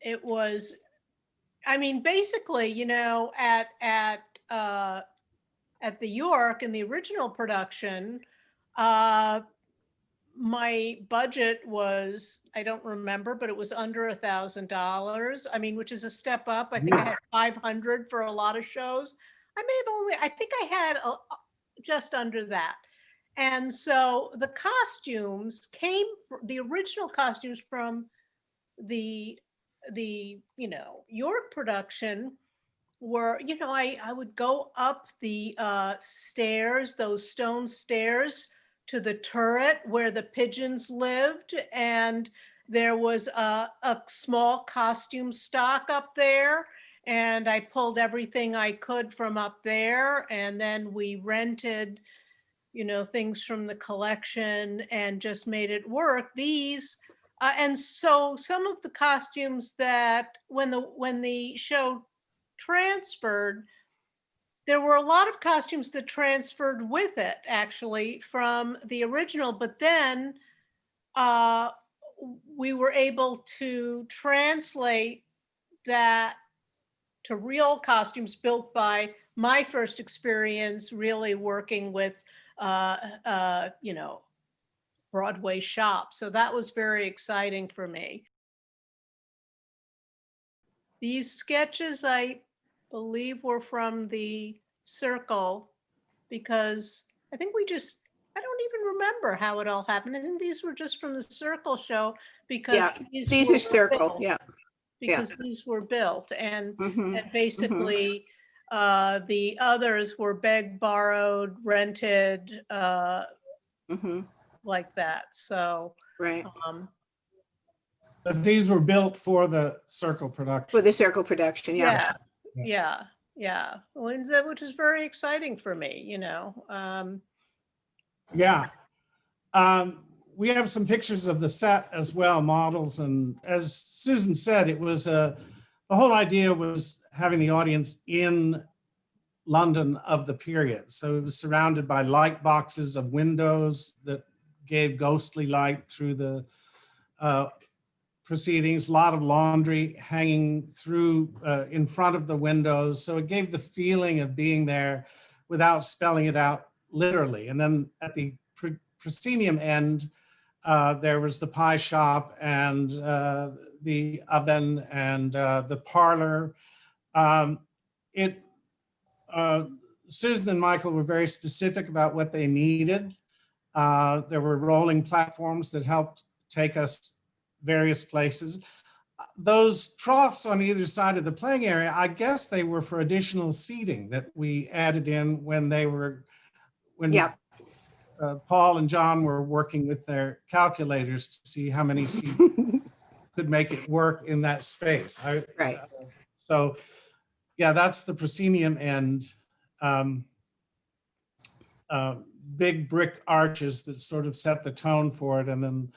it was, I mean, basically, at the York in the original production, my budget was, I don't remember, but it was under $1,000. I mean, which is a step up. I think I had 500 for a lot of shows. I think I had just under that. And so the costumes the original costumes from the York production were, I would go up the stairs, those stone stairs, to the turret where the pigeons lived, and there was a small costume stock up there, and I pulled everything I could from up there, and then we rented things from the collection and just made it work. These and so some of the costumes that when the show transferred, there were a lot of costumes that transferred with it, actually, from the original, but then we were able to translate that to real costumes built by my first experience really working with Broadway shops. So that was very exciting for me. These sketches, I believe, were from the Circle, because I think I don't even remember how it all happened. I think these were just from the Circle show, because these are Circle, because these were built, and basically the others were begged, borrowed, rented, like that. So right. But these were built for the Circle production. For the Circle production, yeah. Which is very exciting for me, we have some pictures of the set as well, models, and as Susan said, it was the whole idea was having the audience in London of the period. So it was surrounded by light boxes of windows that gave ghostly light through the proceedings, a lot of laundry hanging through in front of the windows. So it gave the feeling of being there without spelling it out literally. And then at the proscenium end, there was the pie shop and the oven and the parlor. Susan and Michael were very specific about what they needed. There were rolling platforms that helped take us various places. Those troughs on either side of the playing area, I guess they were for additional seating that we added in when Paul and John were working with their calculators to see how many seats could make it work in that space. So yeah, that's the proscenium end. Big brick arches that sort of set the tone for it. And then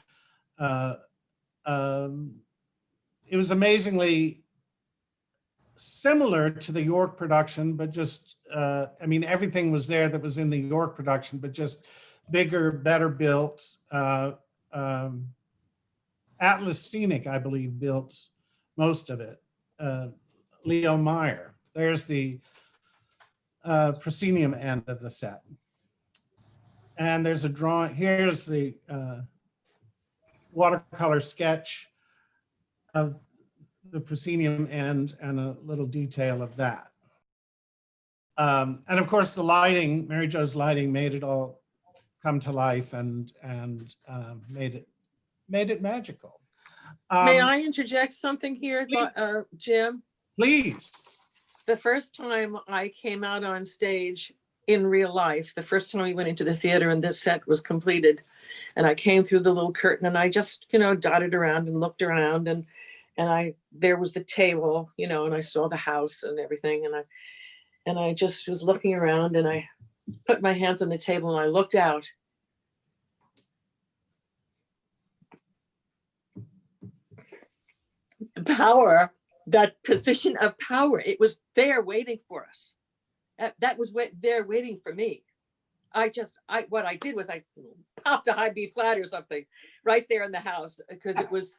it was amazingly similar to the York production, but just, I mean, everything was there that was in the York production, but just bigger, better built. Atlas Scenic, I believe, built most of it. Leo Meyer. There's the proscenium end of the set. And there's a drawing, here's the watercolor sketch of the proscenium end and a little detail of that. And of course the lighting, Mary Jo's lighting made it all come to life and made it magical. May I interject something here, Jim? Please. The first time I came out on stage in real life, the first time we went into the theater and this set was completed, and I came through the little curtain and I just, dotted around and looked around and there was the table, and I saw the house and everything, and I just was looking around and I put my hands on the table and I looked out. The power, that position of power, it was there waiting for us. That was there waiting for me. What I did was I popped a high B flat or something right there in the house, because it was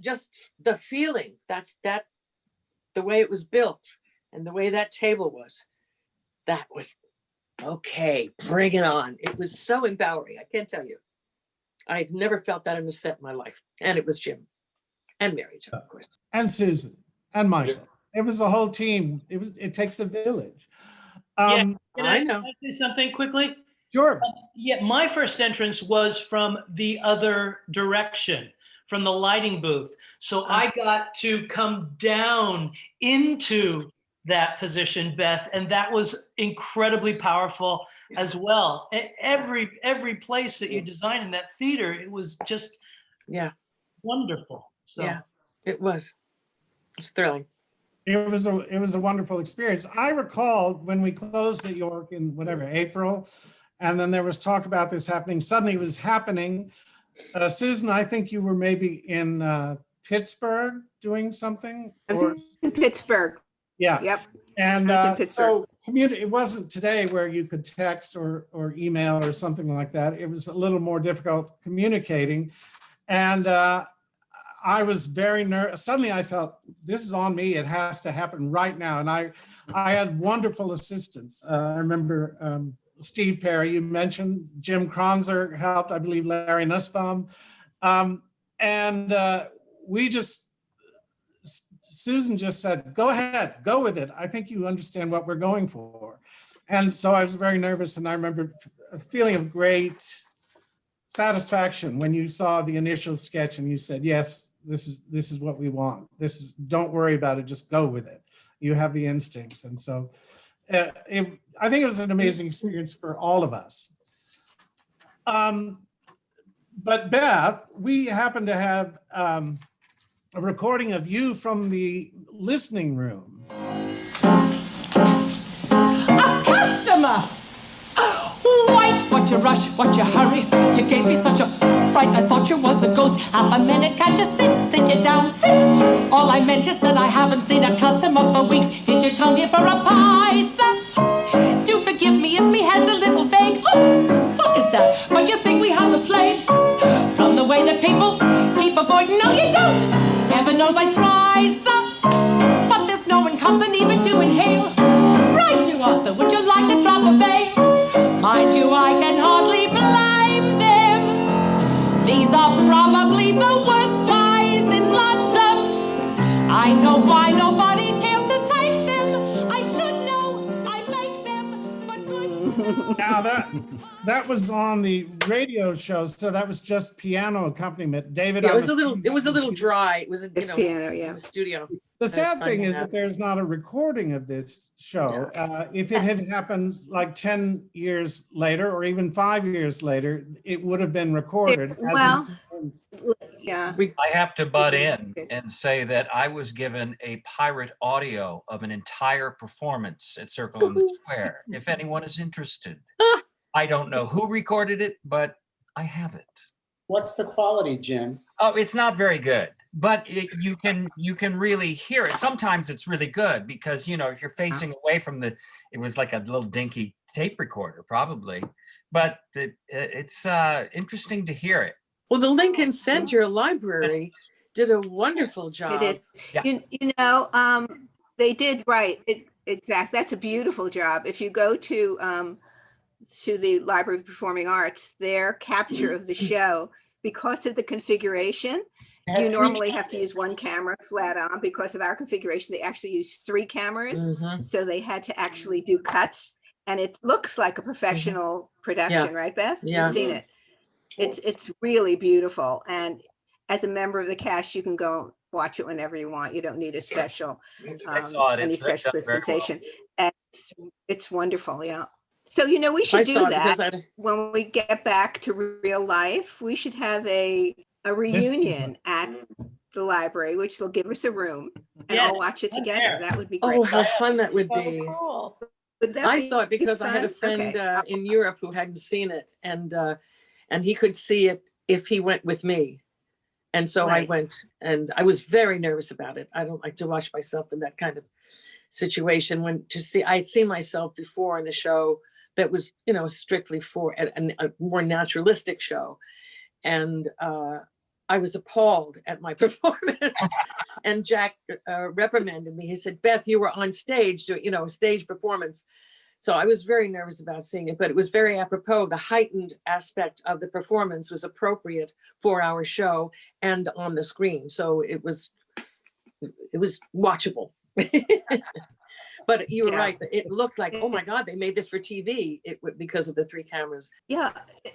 just the feeling, the way it was built and the way that table was, that was okay, bring it on. It was so empowering, I can't tell you. I've never felt that in a set in my life. And it was Jim and Mary Jo, of course. And Susan and Michael. It was the whole team. It takes a village. Can I say something quickly? Sure. Yeah, my first entrance was from the other direction, from the lighting booth. So I got to come down into that position, Beth, and that was incredibly powerful as well. Every place that you designed in that theater, it was just wonderful. So yeah, it was. It's thrilling. It was a wonderful experience. I recall when we closed at York in April, and then there was talk about this happening. Suddenly it was happening. Susan, I think you were maybe in Pittsburgh doing something. I was in Pittsburgh. Yeah. Yep. And so it wasn't today where you could text or email or something like that. It was a little more difficult communicating. And I was very nervous. Suddenly I felt, this is on me. It has to happen right now. And I had wonderful assistants. I remember Steve Perry, you mentioned, Jim Kronzer helped, I believe Larry Nussbaum. Susan just said, go ahead, go with it. I think you understand what we're going for. And so I was very nervous, and I remember a feeling of great satisfaction when you saw the initial sketch and you said, yes, this is what we want. Don't worry about it, just go with it. You have the instincts. And so I think it was an amazing experience for all of us. But Beth, we happen to have a recording of you from the listening room. A customer! White, what you rush, what you hurry? You gave me such a fright, I thought you was a ghost. Half a minute, can't you sit you down, sit. All I meant is that I haven't seen a customer for weeks. Did you come here for a pie, sir? Do forgive me if me head's a little vague. Oh, what is that? What you think we have a plane? From the way that people keep avoiding, no you don't. Heaven knows I try, sir. But there's no one comes and even to inhale. Right you are, sir, would you like a drop of ale? Mind you, I can hardly blame them. These are probably the worst pies in London. I know why nobody cares to take them. I should know, I make them, but good. Now that was on the radio show, so that was just piano accompaniment. David, Yeah, it was a little dry. It was piano, yeah. in the studio. The sad thing is that there's not a recording of this show. If it had happened like 10 years later, or even 5 years later, it would have been recorded. Yeah. I have to butt in and say that I was given a pirate audio of an entire performance at Circle in the Square, if anyone is interested. I don't know who recorded it, but I have it. What's the quality, Jim? Oh, it's not very good. but you can really hear it. Sometimes it's really good because, you know, if you're facing away from it was like a little dinky tape recorder probably, but it's interesting to hear it. Well, the Lincoln Center Library did a wonderful job. It is. Yeah. You know, they did right. Exactly. That's a beautiful job. If you go to the Library of Performing Arts, their capture of the show, because of the configuration, you normally have to use one camera flat on. Because of our configuration, they actually use 3 cameras. So they had to actually do cuts, and it looks like a professional production, right, Beth? Yeah. You've seen it. It's really beautiful. And as a member of the cast, you can go watch it whenever you want. You don't need a special, any special dispensation. And it's wonderful, yeah. So, you know, we should do that when we get back to real life. We should have a reunion at the library, which will give us a room, and all watch it together. That would be great. Oh, how fun that would be. Cool. I saw it because I had a friend in Europe who hadn't seen it, and he could see it if he went with me. And so I went, and I was very nervous about it. I don't like to watch myself in that kind of situation. I'd seen myself before in a show that was, you know, strictly for a more naturalistic show. And I was appalled at my performance. And Jack reprimanded me. He said, Beth, you were on stage, you know, stage performance. So I was very nervous about seeing it, but it was very apropos. The heightened aspect of the performance was appropriate for our show and on the screen. So it was watchable. But you were right. It looked like, oh my God, they made this for TV because of the 3 cameras. Yeah,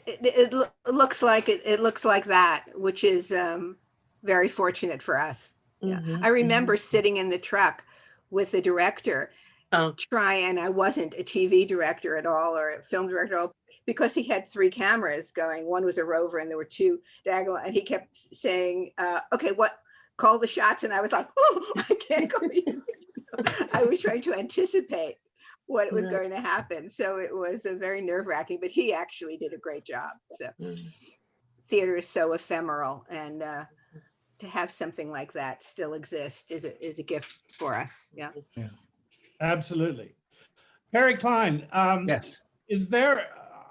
it looks like it looks like that, which is very fortunate for us. Yeah, I remember sitting in the truck with the director, and I wasn't a TV director at all or a film director at all, because he had 3 cameras going. One was a rover and there were 2 diagonal, and he kept saying, okay, call the shots. And I was like, oh, I can't go either. I was trying to anticipate what was going to happen. So it was a very nerve-wracking, but he actually did a great job. So theater is so ephemeral, and to have something like that still exist is a gift for us. Yeah. Absolutely. Perry Cline, yes.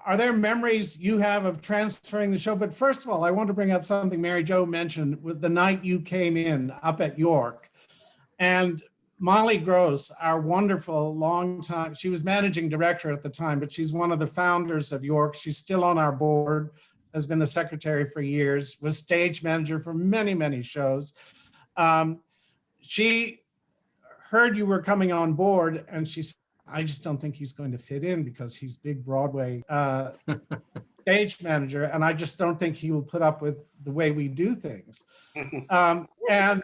Are there memories you have of transferring the show? But first of all, I want to bring up something Mary Jo mentioned with the night you came in up at York. And Molly Grose, our wonderful longtime, she was managing director at the time, but she's one of the founders of York. She's still on our board, has been the secretary for years, was stage manager for many, many shows. She heard you were coming on board, and she said, I just don't think he's going to fit in because he's big Broadway stage manager, and I just don't think he will put up with the way we do things. And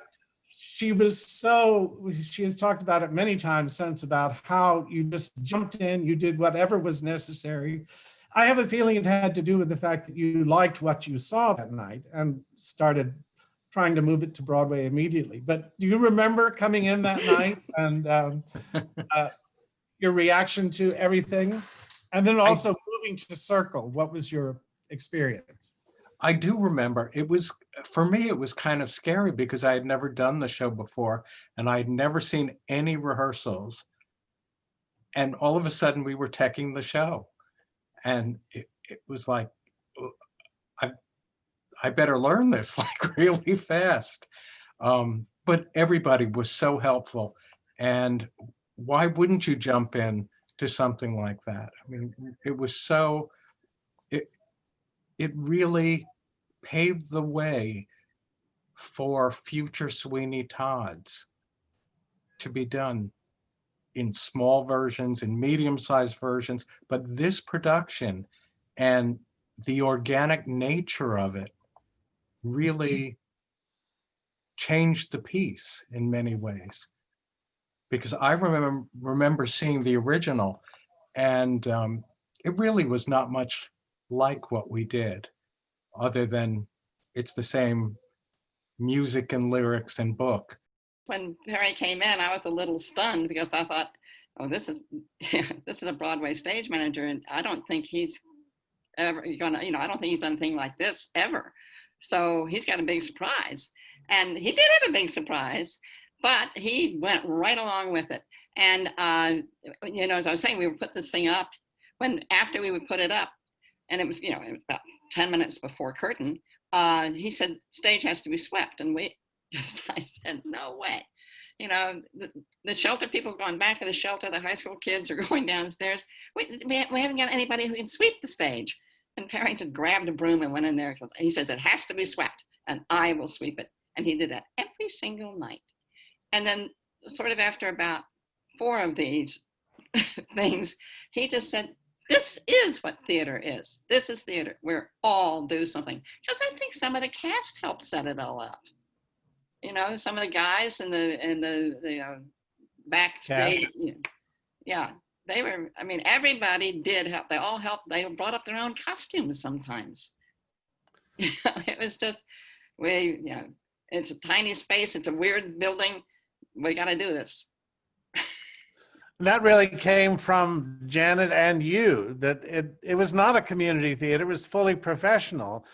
she has talked about it many times since, about how you just jumped in, you did whatever was necessary. I have a feeling it had to do with the fact that you liked what you saw that night and started trying to move it to Broadway immediately. But do you remember coming in that night and your reaction to everything? And then also moving to Circle, what was your experience? I do remember. For me, it was kind of scary because I had never done the show before and I had never seen any rehearsals. And all of a sudden we were teching the show. And it was like, I better learn this like really fast. But everybody was so helpful. And why wouldn't you jump in to something like that? I mean, it was so, it really paved the way for future Sweeney Todds to be done in small versions, in medium-sized versions, but this production and the organic nature of it really changed the piece in many ways. Because I remember seeing the original, and it really was not much like what we did, other than it's the same music and lyrics and book. When Perry came in, I was a little stunned because I thought, oh, this is a Broadway stage manager, and I don't think he's ever gonna, I don't think he's done anything like this ever. So he's got a big surprise. And he did have a big surprise, but he went right along with it. And, you know, as I was saying, we would put this thing up after we would put it up, and it was, you know, it was about 10 minutes before curtain, he said, stage has to be swept. And I said, no way. You know, the shelter people have gone back to the shelter. The high school kids are going downstairs. We haven't got anybody who can sweep the stage. And Parrington grabbed a broom and went in there. He says, it has to be swept, and I will sweep it. And he did that every single night. And then sort of after about 4 of these things, he just said, this is what theater is. This is theater. We're all do something. Because I think some of the cast helped set it all up. You know, some of the guys in the backstage. Yeah, they were, I mean, everybody did help. They all helped. They brought up their own costumes sometimes. You know, it was just, you know, it's a tiny space. It's a weird building. We got to do this. That really came from Janet and you, that it was not a community theater, it was fully professional.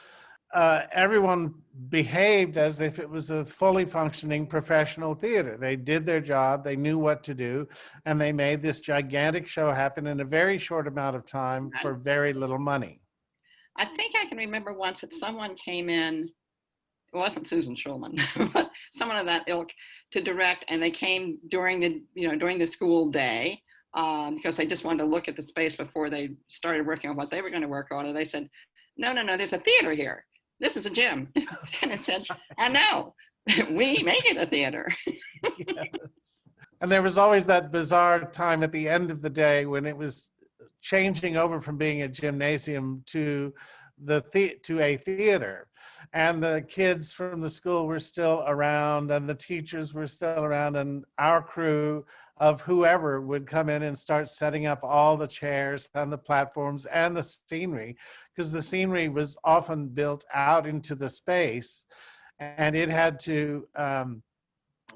Everyone behaved as if it was a fully functioning professional theater. They did their job, they knew what to do, and they made this gigantic show happen in a very short amount of time for very little money. I think I can remember once that someone came in, it wasn't Susan Schulman, but someone of that ilk to direct, and they came during the school day because they just wanted to look at the space before they started working on what they were going to work on. And they said, no, there's a theater here. This is a gym. And it said, I know, we make it a theater. Yes. And there was always that bizarre time at the end of the day when it was changing over from being a gymnasium to a theater. And the kids from the school were still around, and the teachers were still around, and our crew of whoever would come in and start setting up all the chairs and the platforms and the scenery, because the scenery was often built out into the space, and it had to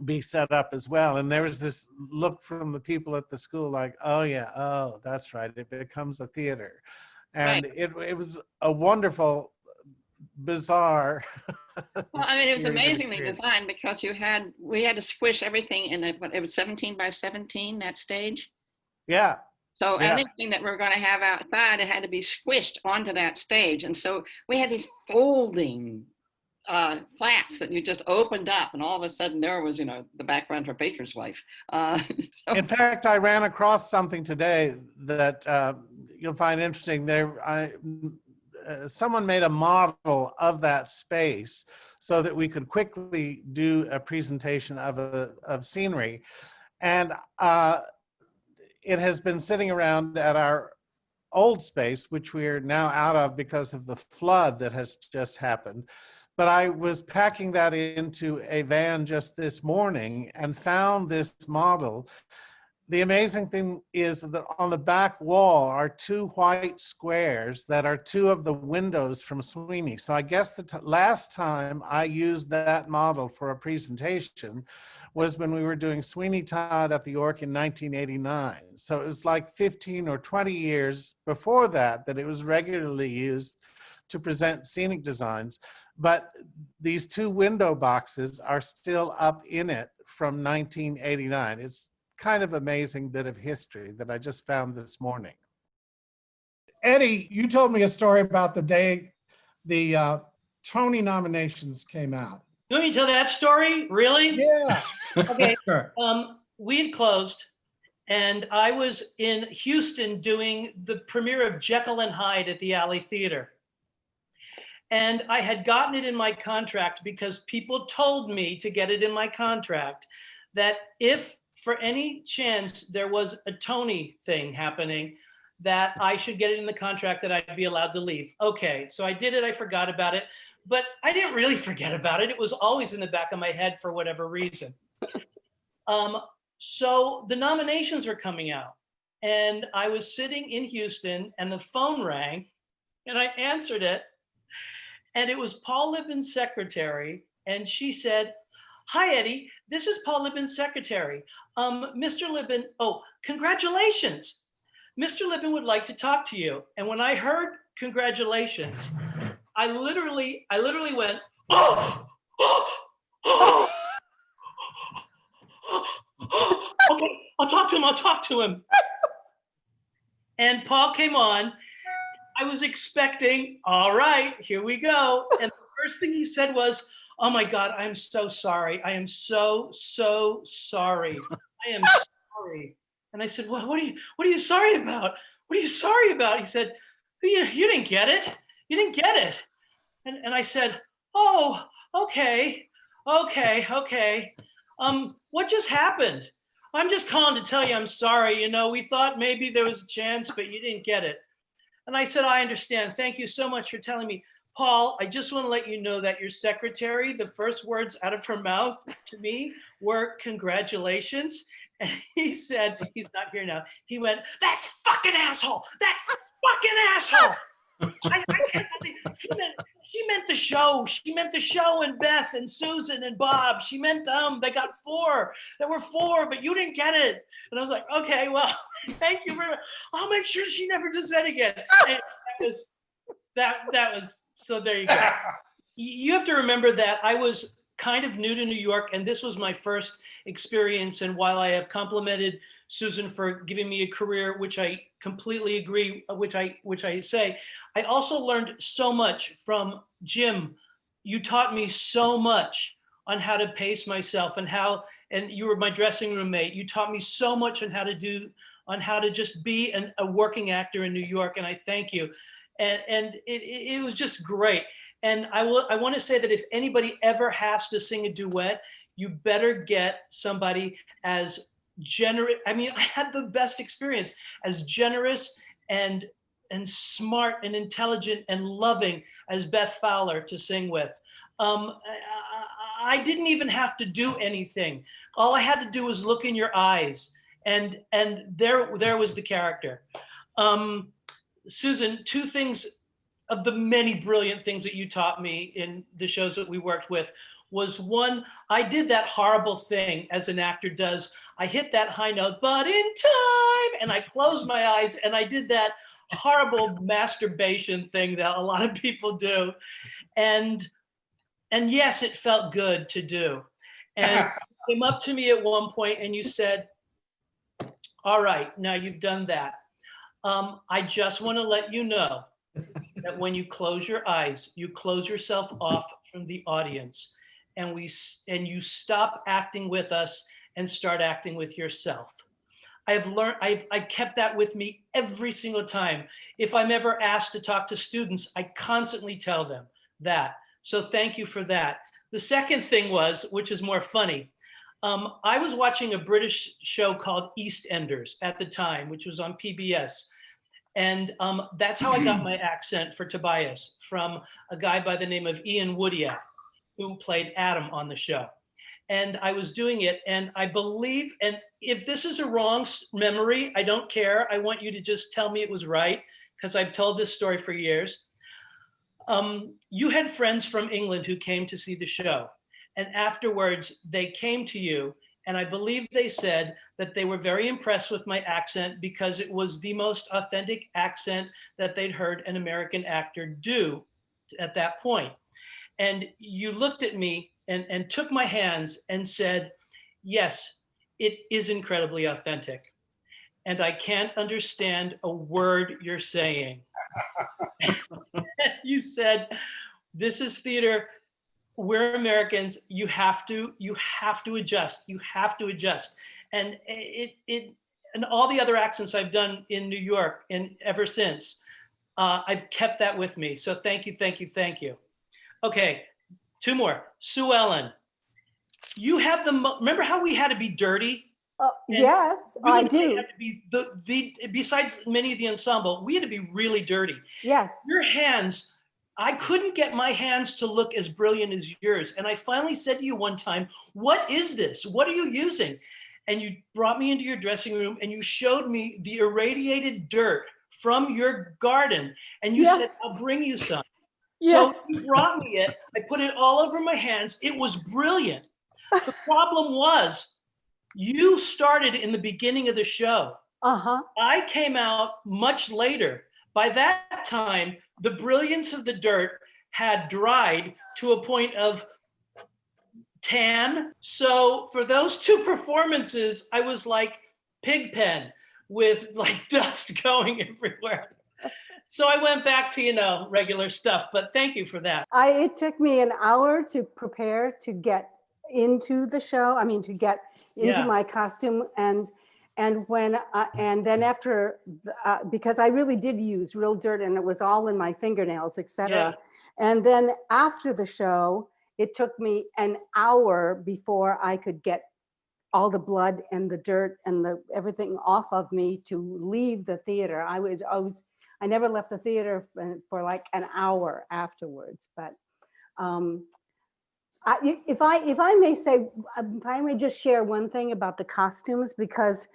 be set up as well. And there was this look from the people at the school like, oh yeah, oh, that's right, it becomes a theater. And right. It was a wonderful, bizarre. Well, I mean, it was amazingly designed because we had to squish everything in it was 17 by 17, that stage. Yeah. So anything that we're going to have outside, it had to be squished onto that stage. And so we had these folding flats that you just opened up, and all of a sudden there was, you know, the background for Baker's Wife. In fact, I ran across something today that you'll find interesting. Someone made a model of that space so that we could quickly do a presentation of scenery, and it has been sitting around at our old space, which we are now out of because of the flood that has just happened. But I was packing that into a van just this morning and found this model. The amazing thing is that on the back wall are 2 white squares that are 2 of the windows from Sweeney. So I guess the last time I used that model for a presentation was when we were doing Sweeney Todd at the York in 1989. So it was like 15 or 20 years before that it was regularly used to present scenic designs. But these 2 window boxes are still up in it from 1989. It's kind of amazing bit of history that I just found this morning. Eddie, you told me a story about the day the Tony nominations came out. You want me to tell that story? Really? Yeah. Okay. Sure. We had closed, and I was in Houston doing the premiere of Jekyll and Hyde at the Alley Theater. And I had gotten it in my contract because people told me to get it in my contract that if for any chance there was a Tony thing happening, that I should get it in the contract that I'd be allowed to leave. Okay, so I did it, I forgot about it, but I didn't really forget about it. It was always in the back of my head for whatever reason. So the nominations were coming out, and I was sitting in Houston, and the phone rang, and I answered it, and it was Paul Libin's secretary, and she said, "Hi, Eddie, this is Paul Libin's secretary. Mr. Libin, oh, congratulations. Mr. Libin would like to talk to you." And when I heard congratulations, I literally went, oh, I'll talk to him. I'll talk to him. And Paul came on. I was expecting, all right, here we go. And the first thing he said was, oh my God, I'm so sorry. I am so sorry. I am sorry. And I said, what are you sorry about? What are you sorry about? He said, you didn't get it. You didn't get it. And I said, oh, okay. What just happened? I'm just calling to tell you I'm sorry. You know, we thought maybe there was a chance, but you didn't get it. And I said, I understand. Thank you so much for telling me. Paul, I just want to let you know that your secretary, the first words out of her mouth to me were congratulations. And he said, he's not here now. He went, that's fucking asshole. That's fucking asshole. I can't believe she meant the show. She meant the show and Beth and Susan and Bob. She meant them. They got 4. There were 4, but you didn't get it. And I was like, okay, well, thank you very much. I'll make sure she never does that again. And that was so there you go. You have to remember that I was kind of new to New York, and this was my first experience. And while I have complimented Susan for giving me a career, which I completely agree, which I say, I also learned so much from Jim. You taught me so much on how to pace myself and you were my dressing room mate. You taught me so much on how to just be a working actor in New York, and I thank you. And it was just great. And I want to say that if anybody ever has to sing a duet, you better get somebody as generous. I mean, I had the best experience, as generous and smart and intelligent and loving as Beth Fowler to sing with. I didn't even have to do anything. All I had to do was look in your eyes, and there was the character. Susan, 2 things of the many brilliant things that you taught me in the shows that we worked with was, 1, I did that horrible thing as an actor does. I hit that high note, but in time, and I closed my eyes and I did that horrible masturbation thing that a lot of people do. And yes, it felt good to do. And you came up to me at one point and you said, all right, now you've done that. I just want to let you know that when you close your eyes, you close yourself off from the audience, and you stop acting with us and start acting with yourself. I kept that with me every single time. If I'm ever asked to talk to students, I constantly tell them that. So thank you for that. The second thing was, which is more funny, I was watching a British show called EastEnders at the time, which was on PBS. And that's how I got my accent for Tobias, from a guy by the name of Ian Woodyard, who played Adam on the show. And I was doing it, and I believe, and if this is a wrong memory, I don't care. I want you to just tell me it was right, because I've told this story for years. You had friends from England who came to see the show, and afterwards they came to you, and I believe they said that they were very impressed with my accent because it was the most authentic accent that they'd heard an American actor do at that point. And you looked at me and took my hands and said, yes, it is incredibly authentic. And I can't understand a word you're saying. You said, this is theater. We're Americans. You have to adjust. You have to adjust. And and all the other accents I've done in New York and ever since, I've kept that with me. So thank you, thank you, thank you. Okay, 2 more. SuEllen, you have remember how we had to be dirty? Yes, I do. Had to be besides many of the ensemble, we had to be really dirty. Yes. Your hands, I couldn't get my hands to look as brilliant as yours. And I finally said to you one time, what is this? What are you using? And you brought me into your dressing room and you showed me the irradiated dirt from your garden. And you said, I'll bring you some. Yes. So you brought me it. I put it all over my hands. It was brilliant. The problem was you started in the beginning of the show. I came out much later. By that time, the brilliance of the dirt had dried to a point of tan. So for those 2 performances, I was like, pig pen with like dust going everywhere. So I went back to, regular stuff, but thank you for that. It took me an hour to prepare to get into the show. I mean, to get into Yeah. my costume, and when and then after, because I really did use real dirt, and it was all in my fingernails, etc. And then after the show, it took me an hour before I could get all the blood and the dirt and everything off of me to leave the theater. I never left the theater for like an hour afterwards. But if I may say, if I may just share one thing about the costumes, because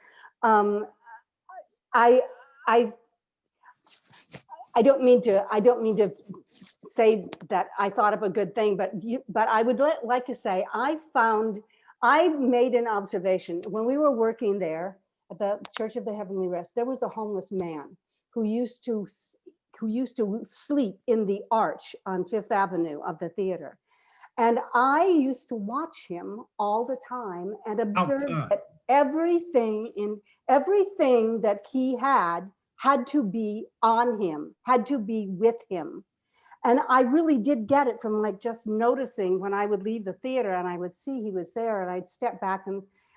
I don't mean to say that I thought of a good thing, but I would like to say I made an observation when we were working there at the Church of the Heavenly Rest. There was a homeless man who used to sleep in the arch on Fifth Avenue of the theater. And I used to watch him all the time and observe that everything that he had to be on him, had to be with him. And I really did get it from like just noticing when I would leave the theater and I would see he was there, and I'd step back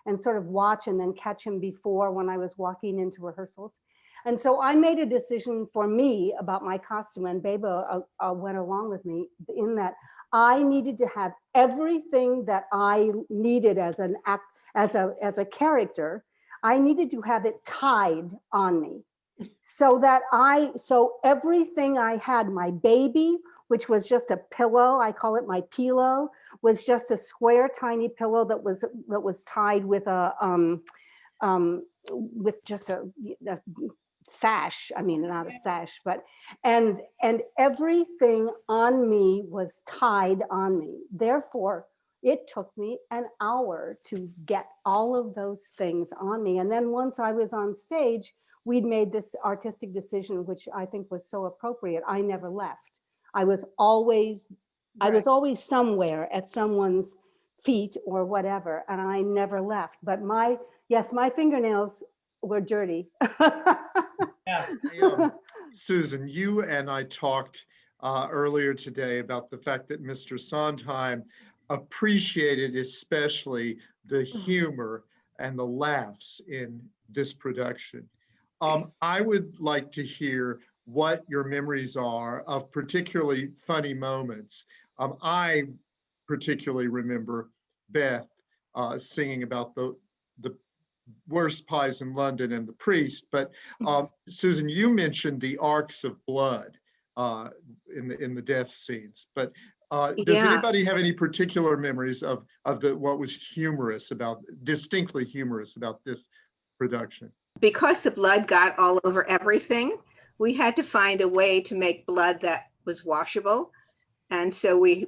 and sort of watch and then catch him before when I was walking into rehearsals. And so I made a decision for me about my costume, and Beba went along with me in that I needed to have everything that I needed as a character. I needed to have it tied on me. So everything I had, my baby, which was just a pillow, I call it my pillow, was just a square tiny pillow that was tied with just a sash. I mean, not a sash, but and everything on me was tied on me. Therefore, it took me an hour to get all of those things on me. And then once I was on stage, we'd made this artistic decision, which I think was so appropriate. I never left. I was always somewhere at someone's feet or whatever, and I never left. But my fingernails were dirty. Susan, you and I talked earlier today about the fact that Mr. Sondheim appreciated especially the humor and the laughs in this production. I would like to hear what your memories are of particularly funny moments. I particularly remember Beth singing about the worst pies in London and the priest, but Susan, you mentioned the arcs of blood in the death scenes, but does anybody have any particular memories of what was distinctly humorous about this production? Because the blood got all over everything, we had to find a way to make blood that was washable. And so we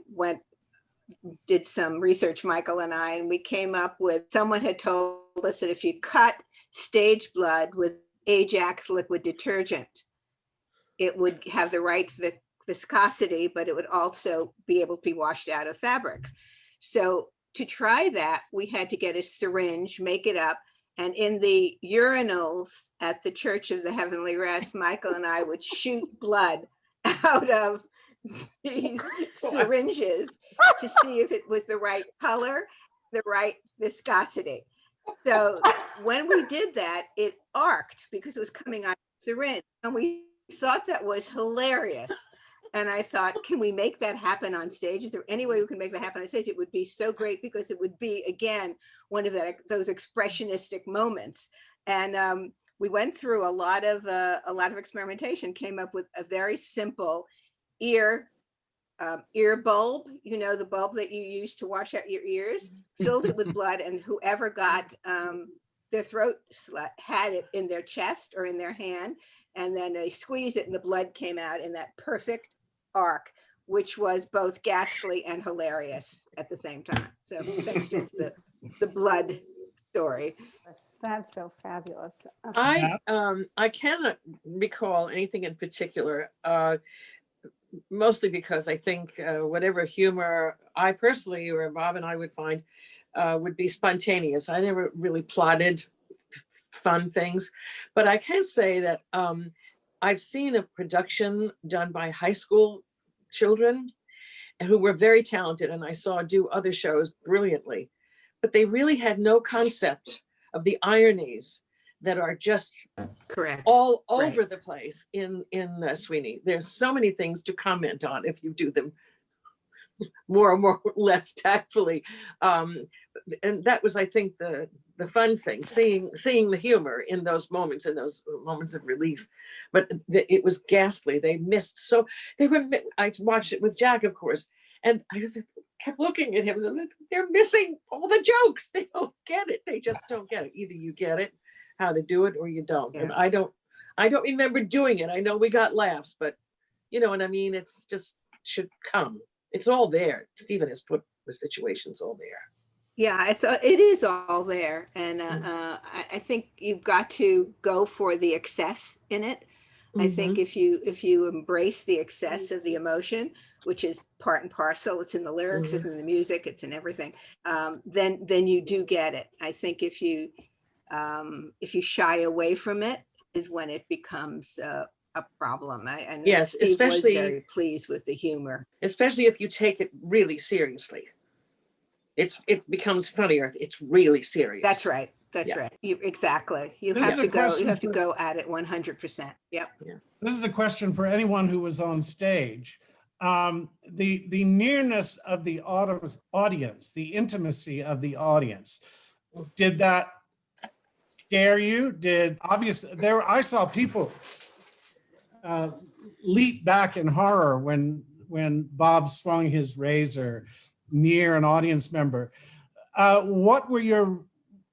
did some research, Michael and I, and we came up with, someone had told us that if you cut stage blood with Ajax liquid detergent, it would have the right viscosity, but it would also be able to be washed out of fabrics. So to try that, we had to get a syringe, make it up, and in the urinals at the Church of the Heavenly Rest, Michael and I would shoot blood out of these syringes to see if it was the right color, the right viscosity. So when we did that, it arced because it was coming out of the syringe, and we thought that was hilarious. And I thought, can we make that happen on stage? Is there any way we can make that happen on stage? It would be so great because it would be, again, one of those expressionistic moments. And we went through a lot of experimentation, came up with a very simple ear bulb, the bulb that you use to wash out your ears, filled it with blood, and whoever got their throat slit had it in their chest or in their hand, and then they squeezed it and the blood came out in that perfect arc, which was both ghastly and hilarious at the same time. So that's just the blood story. That's so fabulous. I cannot recall anything in particular, mostly because I think whatever humor I personally or Bob and I would find would be spontaneous. I never really plotted fun things. But I can say that I've seen a production done by high school children who were very talented, and I saw do other shows brilliantly, but they really had no concept of the ironies that are just Correct. all over the place in Sweeney. There's so many things to comment on if you do them more or more less tactfully. And that was, I think, the fun thing, seeing the humor in those moments of relief. But it was ghastly. They missed I watched it with Jack, of course, and I kept looking at him and they're missing all the jokes. They don't get it. They just don't get it. Either you get it, how to do it, or you don't. And I don't remember doing it. I know we got laughs, but you know what I mean? It's just should come. It's all there. Stephen has put the situations all there. Yeah, it is all there, and I think you've got to go for the excess in it. I think if you embrace the excess of the emotion, which is part and parcel, it's in the lyrics, it's in the music, it's in everything, then you do get it. I think if you shy away from it is when it becomes a problem. I know Yes, Steve especially was very pleased with the humor. Especially if you take it really seriously. It becomes funnier if it's really serious. That's right. That's right. Exactly. You have to go at it 100%. Yep. Yeah. This is a question for anyone who was on stage. The nearness of the audience, the intimacy of the audience, did that scare you? I saw people leap back in horror when Bob swung his razor near an audience member. What were your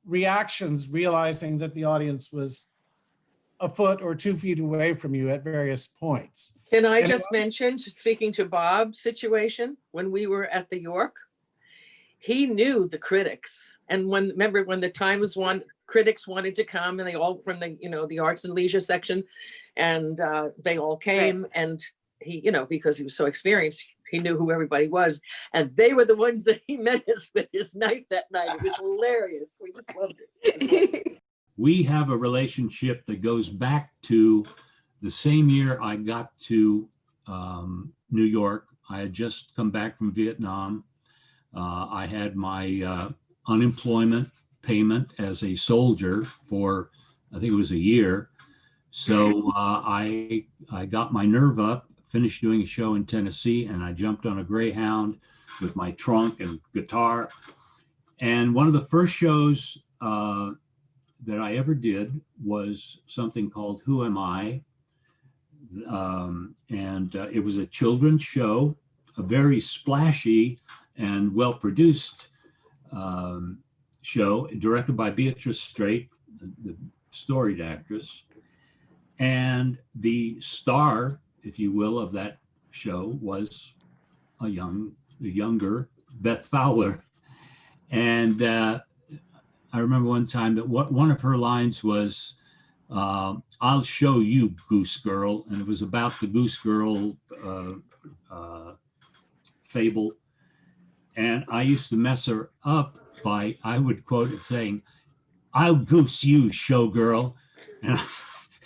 reactions realizing that the audience was a foot or 2 feet away from you at various points? Can I just mention, speaking to Bob's situation, when we were at the York, he knew the critics. And remember when the Times critics wanted to come, and they all from the arts and leisure section, and they all came, right. And he, because he was so experienced, he knew who everybody was, and they were the ones that he menaced with his knife that night. It was hilarious. We just loved it. We have a relationship that goes back to the same year I got to New York. I had just come back from Vietnam. I had my unemployment payment as a soldier for, I think it was a year. So I got my nerve up, finished doing a show in Tennessee, and I jumped on a Greyhound with my trunk and guitar. And one of the first shows that I ever did was something called Who Am I? It was a children's show, a very splashy and well-produced show, directed by Beatrice Straight, the storied actress. And the star, if you will, of that show was a younger Beth Fowler. And I remember one time that one of her lines was, "I'll show you, Goose Girl," and it was about the Goose Girl fable. And I used to mess her up by, I would quote it saying, "I'll goose you, showgirl,"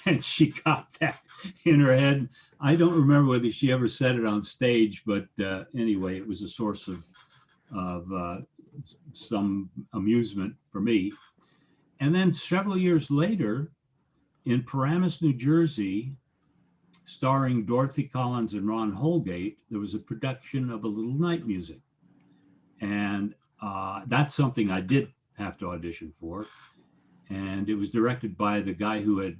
and she got that in her head. I don't remember whether she ever said it on stage, but anyway, it was a source of some amusement for me. And then several years later, in Paramus, New Jersey, starring Dorothy Collins and Ron Holgate, there was a production of A Little Night Music. And that's something I did have to audition for. And it was directed by the guy who had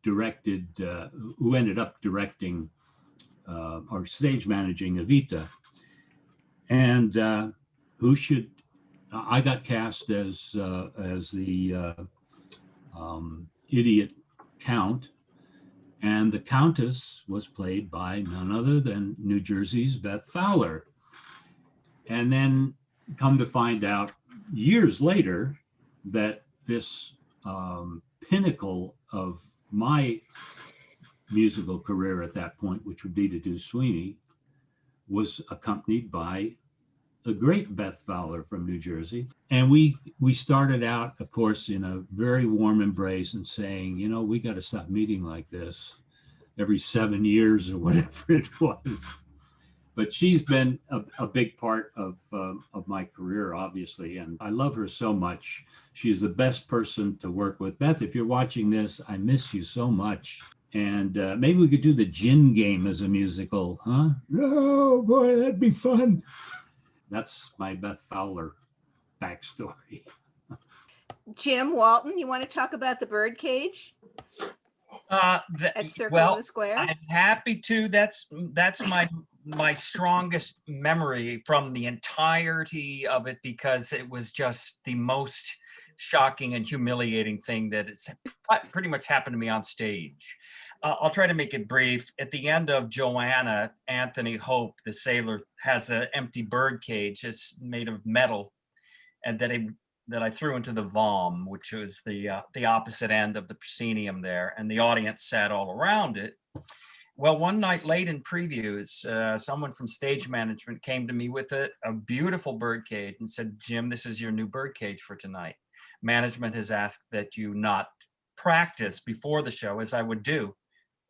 who ended up directing or stage managing Evita. And I got cast as the idiot count, and the countess was played by none other than New Jersey's Beth Fowler. And then come to find out years later that this pinnacle of my musical career at that point, which would be to do Sweeney, was accompanied by the great Beth Fowler from New Jersey. And we started out, of course, in a very warm embrace and saying, you know, we got to stop meeting like this every 7 years or whatever it was. But she's been a big part of my career, obviously, and I love her so much. She's the best person to work with. Beth, if you're watching this, I miss you so much. And maybe we could do the gin game as a musical, huh? Oh boy, that'd be fun. That's my Beth Fowler backstory. Jim Walton, you want to talk about the birdcage at Circle in the Square? I'm happy to. That's my strongest memory from the entirety of it, because it was just the most shocking and humiliating thing that it's pretty much happened to me on stage. I'll try to make it brief. At the end of Joanna, Anthony Hope, the sailor, has an empty bird cage. It's made of metal, and that I threw into the Vom, which was the opposite end of the proscenium there, and the audience sat all around it. Well, one night late in previews, someone from stage management came to me with a beautiful bird cage and said, "Jim, this is your new bird cage for tonight. Management has asked that you not practice before the show, as I would do.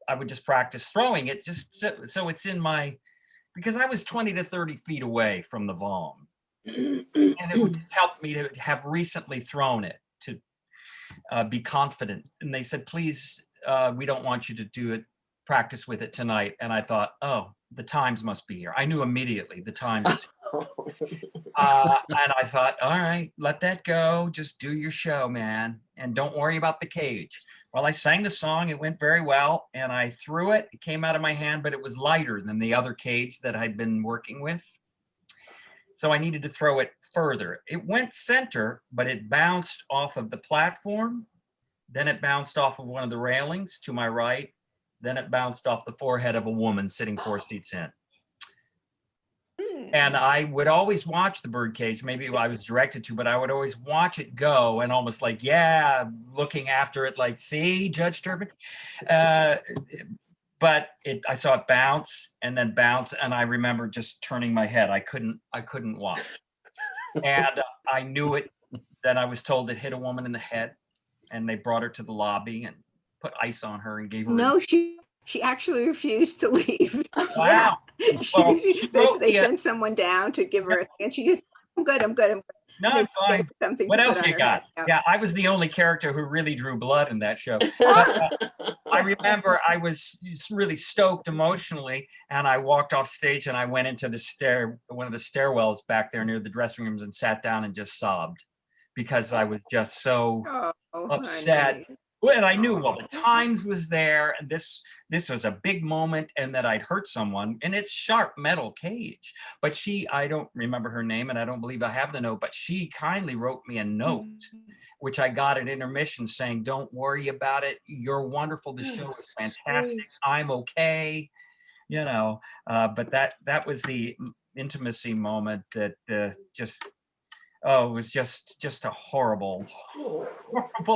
I would just practice throwing it just so it's in my," because I was 20 to 30 feet away from the Vom. And it would help me to have recently thrown it, to be confident. And they said, "Please, we don't want you to do it, practice with it tonight." And I thought, oh, the Times must be here. I knew immediately the Times is here. And I thought, all right, let that go. Just do your show, man. And don't worry about the cage. Well, I sang the song. It went very well. And I threw it. It came out of my hand, but it was lighter than the other cage that I'd been working with. So I needed to throw it further. It went center, but it bounced off of the platform. Then it bounced off of one of the railings to my right. Then it bounced off the forehead of a woman sitting 4 seats in. And I would always watch the birdcage. Maybe I was directed to, but I would always watch it go and almost like, yeah, looking after it like, see, Judge Turpin. But I saw it bounce and then bounce, and I remember just turning my head. I couldn't watch. And I knew it. Then I was told it hit a woman in the head, and they brought her to the lobby and put ice on her and gave her. No, she actually refused to leave. Wow. Well, they sent someone down to give her a thing, and she just, I'm good. No, I'm fine. What else you got? Yeah, I was the only character who really drew blood in that show. But, I remember I was really stoked emotionally, and I walked off stage and I went into one of the stairwells back there near the dressing rooms and sat down and just sobbed because I was just so upset. Honey. And I knew, well, the Times was there, and this was a big moment, and that I'd hurt someone, and it's sharp metal cage. But I don't remember her name, and I don't believe I have the note, but she kindly wrote me a note, which I got at intermission saying, "Don't worry about it. You're wonderful. The show was fantastic. I'm okay." You know, but that was the intimacy moment that it was just a horrible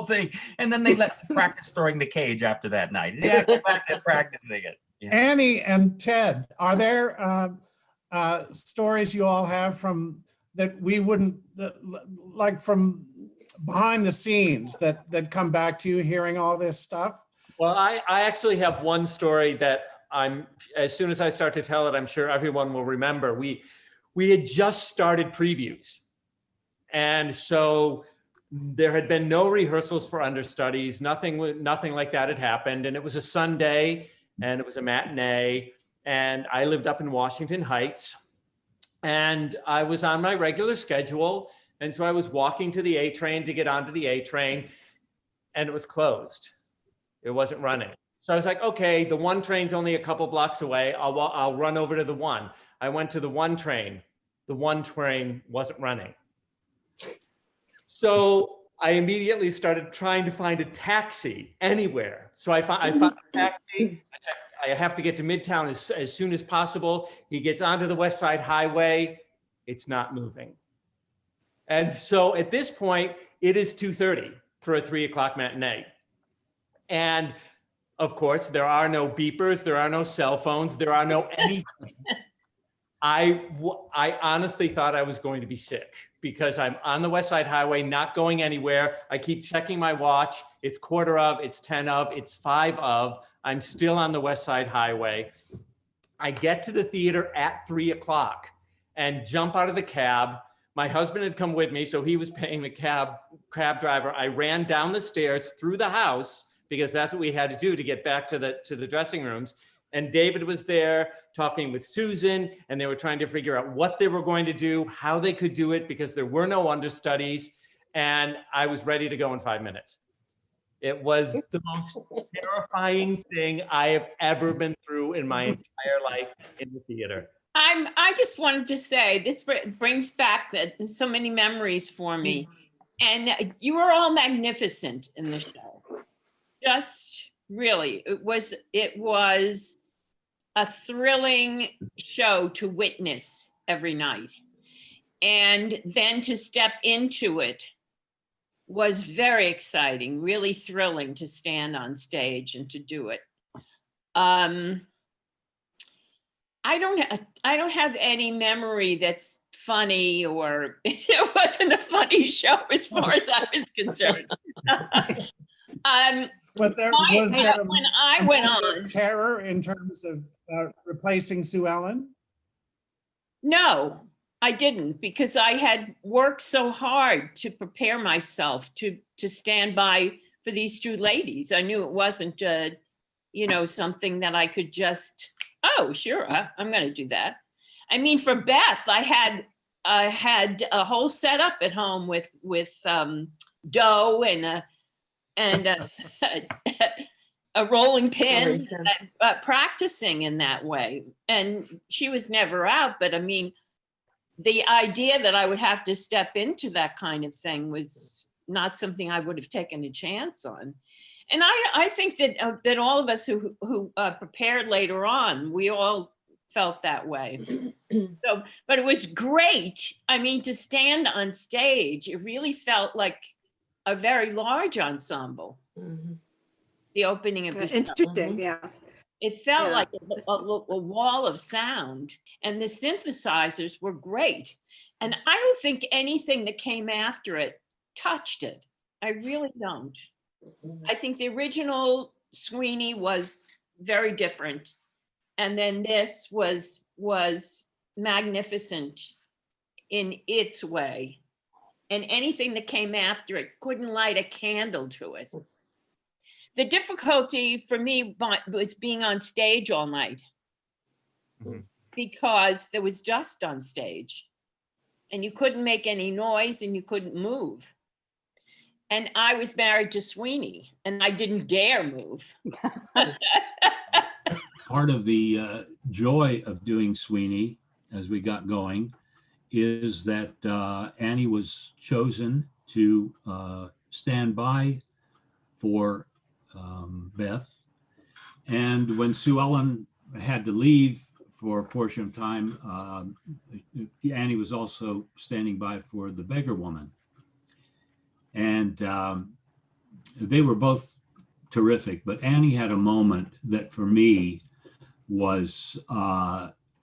thing. And then they let me practice throwing the cage after that night. Yeah, go back to practicing it. Yeah. Annie and Ted, are there stories you all have from that we wouldn't, like from behind the scenes that come back to you hearing all this stuff? Well, I actually have one story that as soon as I start to tell it, I'm sure everyone will remember. We had just started previews. And so there had been no rehearsals for understudies, nothing like that had happened. And it was a Sunday and it was a matinee, and I lived up in Washington Heights, and I was on my regular schedule. And so I was walking to the A train to get onto the A train, and it was closed. It wasn't running. So I was like, okay, the one train's only a couple blocks away. I'll run over to the one. I went to the one train. The one train wasn't running. So I immediately started trying to find a taxi anywhere. So I found a taxi. I have to get to Midtown as soon as possible. He gets onto the West Side Highway. It's not moving. And so at this point, it is 2:30 for a 3 o'clock matinee. And of course, there are no beepers. There are no cell phones. There are no anything. I honestly thought I was going to be sick because I'm on the West Side Highway, not going anywhere. I keep checking my watch. It's 1:15, it's 10 of, it's 5 of. I'm still on the West Side Highway. I get to the theater at 3 o'clock and jump out of the cab. My husband had come with me, so he was paying the cab driver. I ran down the stairs through the house because that's what we had to do to get back to the dressing rooms. And David was there talking with Susan, and they were trying to figure out what they were going to do, how they could do it, because there were no understudies. And I was ready to go in 5 minutes. It was the most terrifying thing I have ever been through in my entire life in the theater. I just wanted to say, this brings back so many memories for me. And you were all magnificent in the show. Just really, it was a thrilling show to witness every night. And then to step into it was very exciting, really thrilling to stand on stage and to do it. I don't have any memory that's funny, or it wasn't a funny show as far as I was concerned. But was there when I went on terror in terms of replacing SuEllen? No, I didn't, because I had worked so hard to prepare myself to stand by for these two ladies. I knew it wasn't, something that I could just, oh, sure, I'm going to do that. I mean, for Beth, I had a whole setup at home with dough and a rolling pin, practicing in that way. And she was never out, but I mean, the idea that I would have to step into that kind of thing was not something I would have taken a chance on. And I think that all of us who prepared later on, we all felt that way. So, but it was great. I mean, to stand on stage, it really felt like a very large ensemble. Mm-hmm. The opening of the show. Interesting, yeah. It felt like a wall of sound, and the synthesizers were great. And I don't think anything that came after it touched it. I really don't. I think the original Sweeney was very different. And then this was magnificent in its way. And anything that came after it couldn't light a candle to it. The difficulty for me was being on stage all night, because there was dust on stage and you couldn't make any noise and you couldn't move. And I was married to Sweeney and I didn't dare move. Part of the joy of doing Sweeney as we got going is that Annie was chosen to stand by for Beth. And when SuEllen had to leave for a portion of time, Annie was also standing by for the beggar woman. And they were both terrific, but Annie had a moment that for me was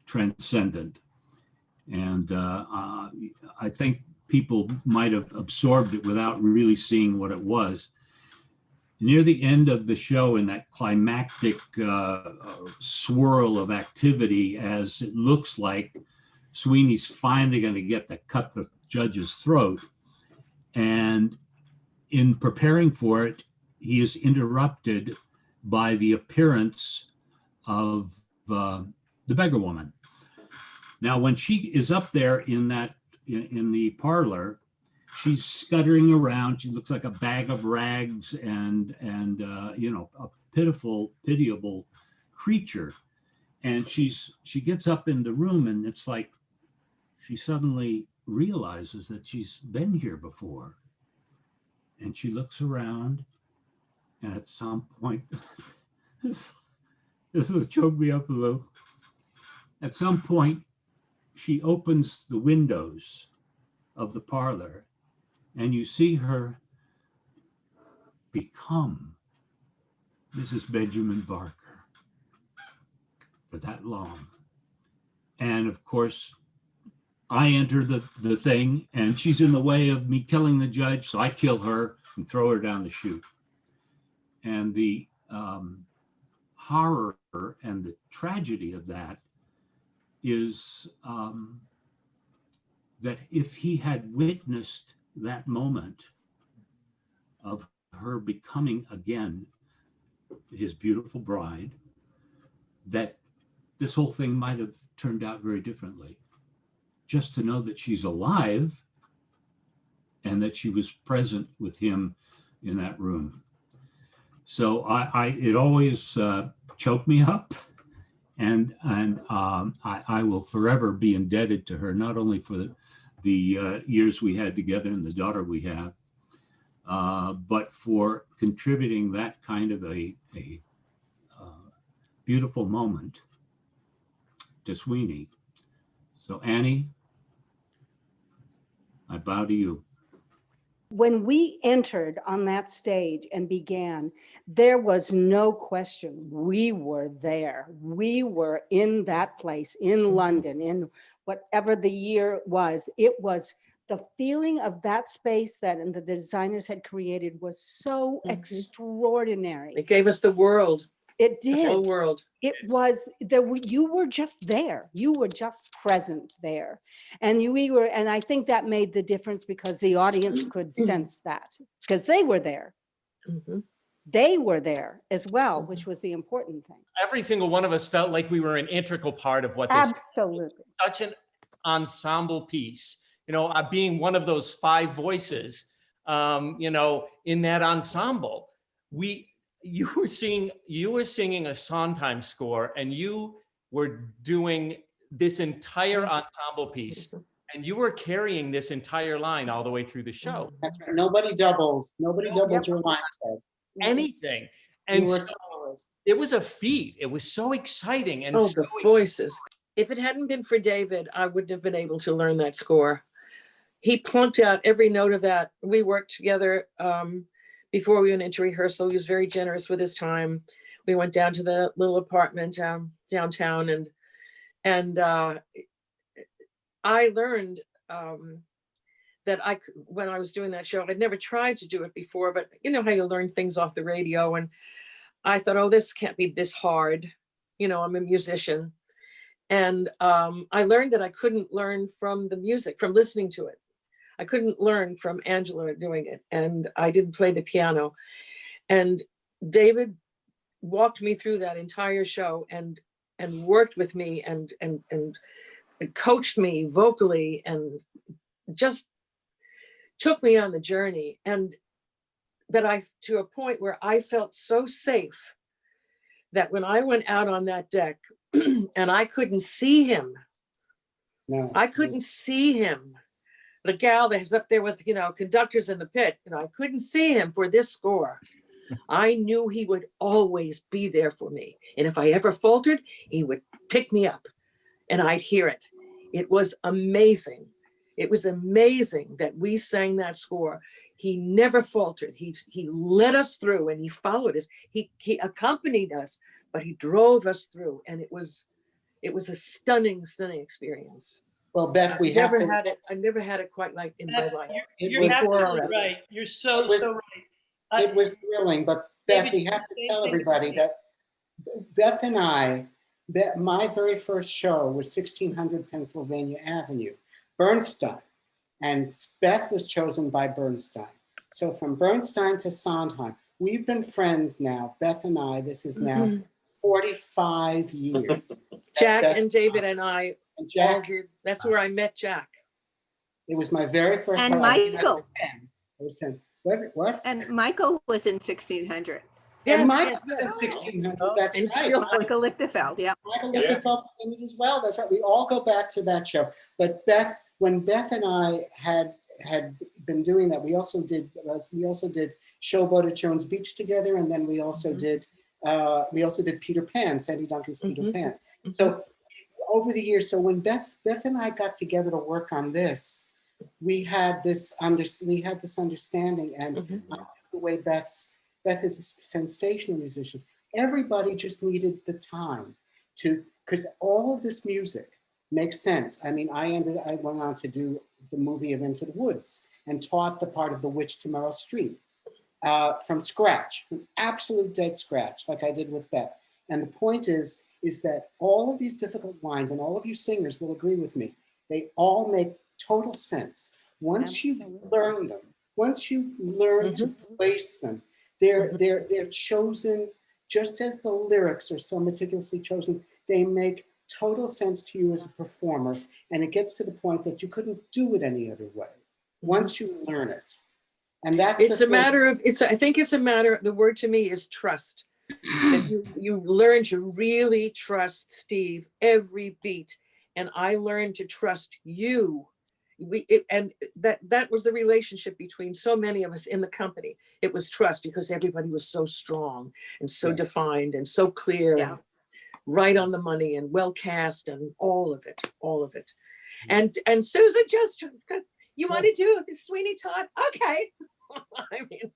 transcendent. And I think people might have absorbed it without really seeing what it was. Near the end of the show, in that climactic swirl of activity, as it looks like Sweeney's finally going to cut the judge's throat. And in preparing for it, he is interrupted by the appearance of the beggar woman. Now, when she is up there in the parlor, she's scuttering around. She looks like a bag of rags and a pitiable creature. And she gets up in the room, and it's like she suddenly realizes that she's been here before. And she looks around, and at some point, this will choke me up a little. At some point, she opens the windows of the parlor, and you see her become Mrs. Benjamin Barker for that long. And of course, I enter the thing and she's in the way of me killing the judge. So I kill her and throw her down the chute. And the horror and the tragedy of that is that if he had witnessed that moment of her becoming again his beautiful bride, that this whole thing might have turned out very differently. Just to know that she's alive and that she was present with him in that room. So it always choked me up, and I will forever be indebted to her, not only for the years we had together and the daughter we have, but for contributing that kind of a beautiful moment to Sweeney. So Annie, I bow to you. When we entered on that stage and began, there was no question. We were there. We were in that place, in London, in whatever the year was. It was the feeling of that space that the designers had created was so extraordinary. It gave us the world. It did. The whole world. It was there. You were just there. You were just present there, and we were. And I think that made the difference because the audience could sense that because they were there. They were there as well, which was the important thing. Every single one of us felt like we were an integral part of what this Absolutely. Such an ensemble piece. You know, being one of those 5 voices, you know, in that ensemble, you were singing a Sondheim score, and you were doing this entire ensemble piece, and you were carrying this entire line all the way through the show. That's right. Nobody doubled your line. Anything. And so it was a feat. It was so exciting. And the voices. If it hadn't been for David, I wouldn't have been able to learn that score. He plunked out every note of that. We worked together before we went into rehearsal. He was very generous with his time. We went down to the little apartment downtown, and I learned that when I was doing that show, I'd never tried to do it before, but you know how you learn things off the radio, and I thought, oh, this can't be this hard. You know, I'm a musician. And I learned that I couldn't learn from the music, from listening to it. I couldn't learn from Angela doing it, and I didn't play the piano. And David walked me through that entire show and worked with me and coached me vocally and just took me on the journey. And that to a point where I felt so safe that when I went out on that deck and I couldn't see him, I couldn't see him. The gal that was up there with, you know, conductors in the pit, you know, I couldn't see him for this score. I knew he would always be there for me. And if I ever faltered, he would pick me up and I'd hear it. It was amazing. It was amazing that we sang that score. He never faltered. He led us through and he followed us. He accompanied us, but he drove us through. And it was a stunning, stunning experience. Well, Beth, I never had it quite like in my life. You're absolutely right. You're so right. It was thrilling, but Beth, we have to tell everybody that Beth and my very first show was 1600 Pennsylvania Avenue, Bernstein, and Beth was chosen by Bernstein. So from Bernstein to Sondheim, we've been friends now, Beth and I, this is now 45 years. Jack and David and I all did. That's where I met Jack. It was my very first. And Michael. I was 10. What? And Michael was in 1600. Yes, and Michael was in 1600. That's right. Michael Lichtenfeld. Yeah. Michael Lichtenfeld was in it as well. That's right. We all go back to that show. But when Beth and I had been doing that, we also did Showboat at Jones Beach together, and then we also did Peter Pan, Sandy Duncan's Peter Pan. So over the years, so when Beth and I got together to work on this, we had this understanding, and the way Beth is a sensational musician. Everybody just needed the time because all of this music makes sense. I mean, I went on to do the movie of Into the Woods and taught the part of the witch to Meryl Streep from scratch, from absolute dead scratch, like I did with Beth. And the point is that all of these difficult lines, and all of you singers will agree with me, they all make total sense. Once you learn them, once you learn to place them, they're chosen just as the lyrics are so meticulously chosen. They make total sense to you as a performer, and it gets to the point that you couldn't do it any other way once you learn it. And that's I think it's a matter, the word to me is trust. And you learn to really trust Steve every beat, and I learned to trust you. That was the relationship between so many of us in the company. It was trust, because everybody was so strong and so defined and so clear, and right on the money and well cast and all of it. And Susan just, you want to do Sweeney Todd? Okay. I mean,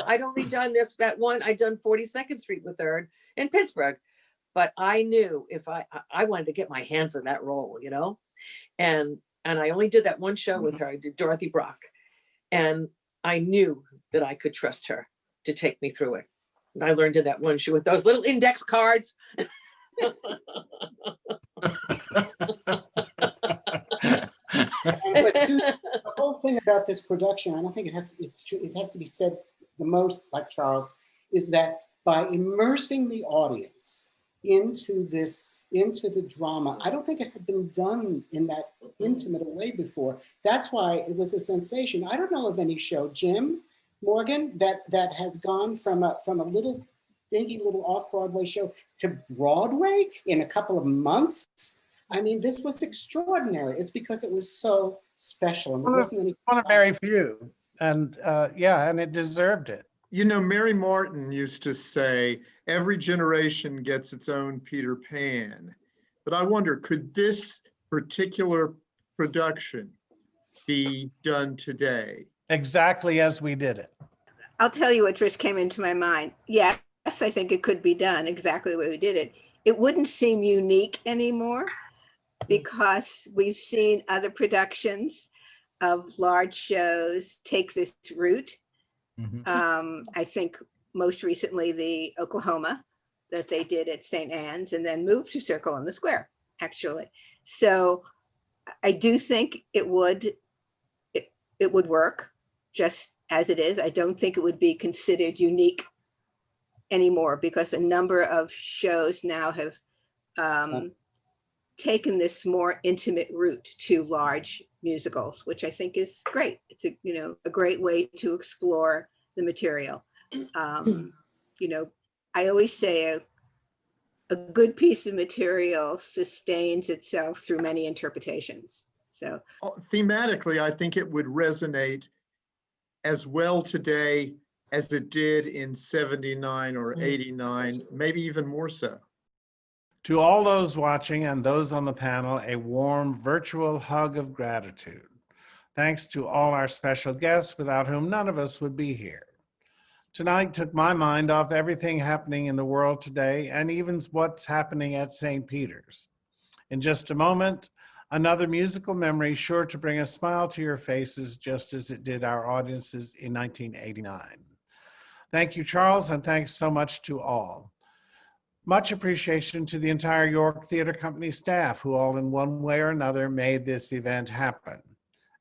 I'd only done that one. I'd done 42nd Street with her in Pittsburgh, but I knew if I wanted to get my hands on that role, you know, and I only did that one show with her. I did Dorothy Brock, and I knew that I could trust her to take me through it. And I learned in that one show with those little index cards. The whole thing about this production, I don't think it has to be said the most, like Charles, is that by immersing the audience into the drama, I don't think it had been done in that intimate a way before. That's why it was a sensation. I don't know of any show, Jim Morgan, that has gone from a little dinky little off-Broadway show to Broadway in a couple of months. I mean, this was extraordinary. It's because it was so special. And there wasn't any one of very few. And and it deserved it. You know, Mary Martin used to say, every generation gets its own Peter Pan. But I wonder, could this particular production be done today? Exactly as we did it. I'll tell you what just came into my mind. Yes, I think it could be done exactly the way we did it. It wouldn't seem unique anymore, because we've seen other productions of large shows take this route. I think most recently the Oklahoma that they did at St. Anne's, and then moved to Circle in the Square, actually. So I do think it would work just as it is. I don't think it would be considered unique anymore, because a number of shows now have taken this more intimate route to large musicals, which I think is great. It's a great way to explore the material. I always say a good piece of material sustains itself through many interpretations. So thematically, I think it would resonate as well today as it did in 79 or 89, maybe even more so. To all those watching and those on the panel, a warm virtual hug of gratitude. Thanks to all our special guests, without whom none of us would be here. Tonight took my mind off everything happening in the world today, and even what's happening at St. Peter's. In just a moment, another musical memory sure to bring a smile to your faces, just as it did our audiences in 1989. Thank you, Charles, and thanks so much to all. Much appreciation to the entire York Theatre Company staff, who all in one way or another made this event happen,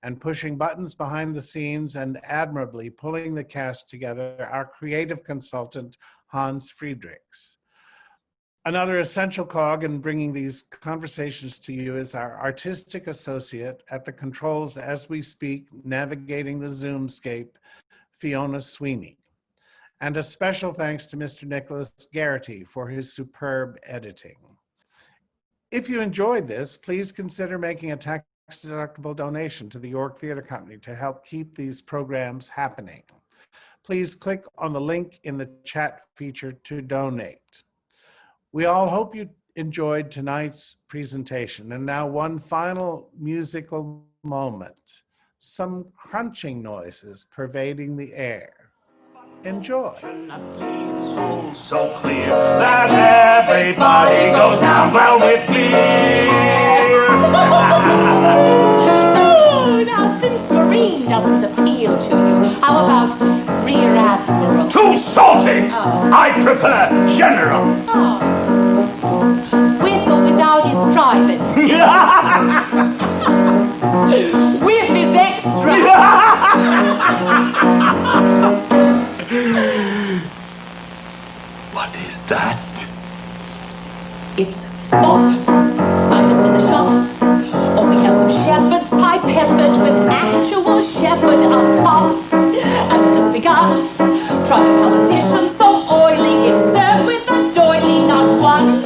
and pushing buttons behind the scenes and admirably pulling the cast together, our creative consultant, Hans Friedrichs. Another essential cog in bringing these conversations to you is our artistic associate at the controls as we speak, navigating the Zoomscape, Fiona Sweeney. And a special thanks to Mr. Nicholas Garrity for his superb editing. If you enjoyed this, please consider making a tax-deductible donation to the York Theatre Company to help keep these programs happening. Please click on the link in the chat feature to donate. We all hope you enjoyed tonight's presentation. And now one final musical moment. Some crunching noises pervading the air. Enjoy. So clear that everybody goes down well with me. Oh, now since Marine doesn't appeal to you, how about Rear Admiral? Too salty! Oh. I prefer General. Oh. With or without his privates? With his extras? What is that? It's Bob. Find us in the shop. Or we have some shepherd's pie peppered with actual shepherd on top. And we've just begun. Try a politician so oily, it's served with a doily, not one.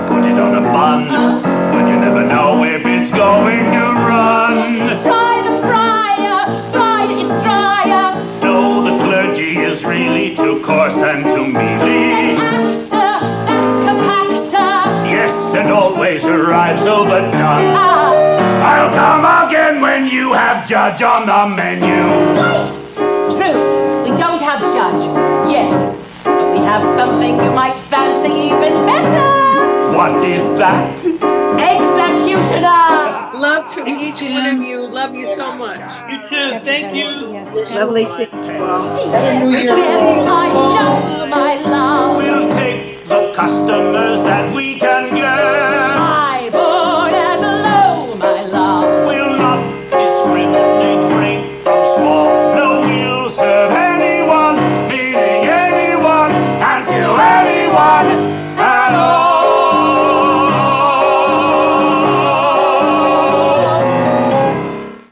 Put it on a bun, but you never know if it's going to run. Try the fryer, fried, it's drier. No, the clergy is really too coarse and too mealy. An actor, that's compactor. Yes, and always arrives overdone. I'll come again when you have Judge on the menu. Right! True, we don't have Judge yet, but we have something you might fancy even better. What is that? Executioner! Love to each one of you. Love you so much. You too. Thank you. Lovely seeing you all. Better New Year's I know my love. We'll take the customers that we can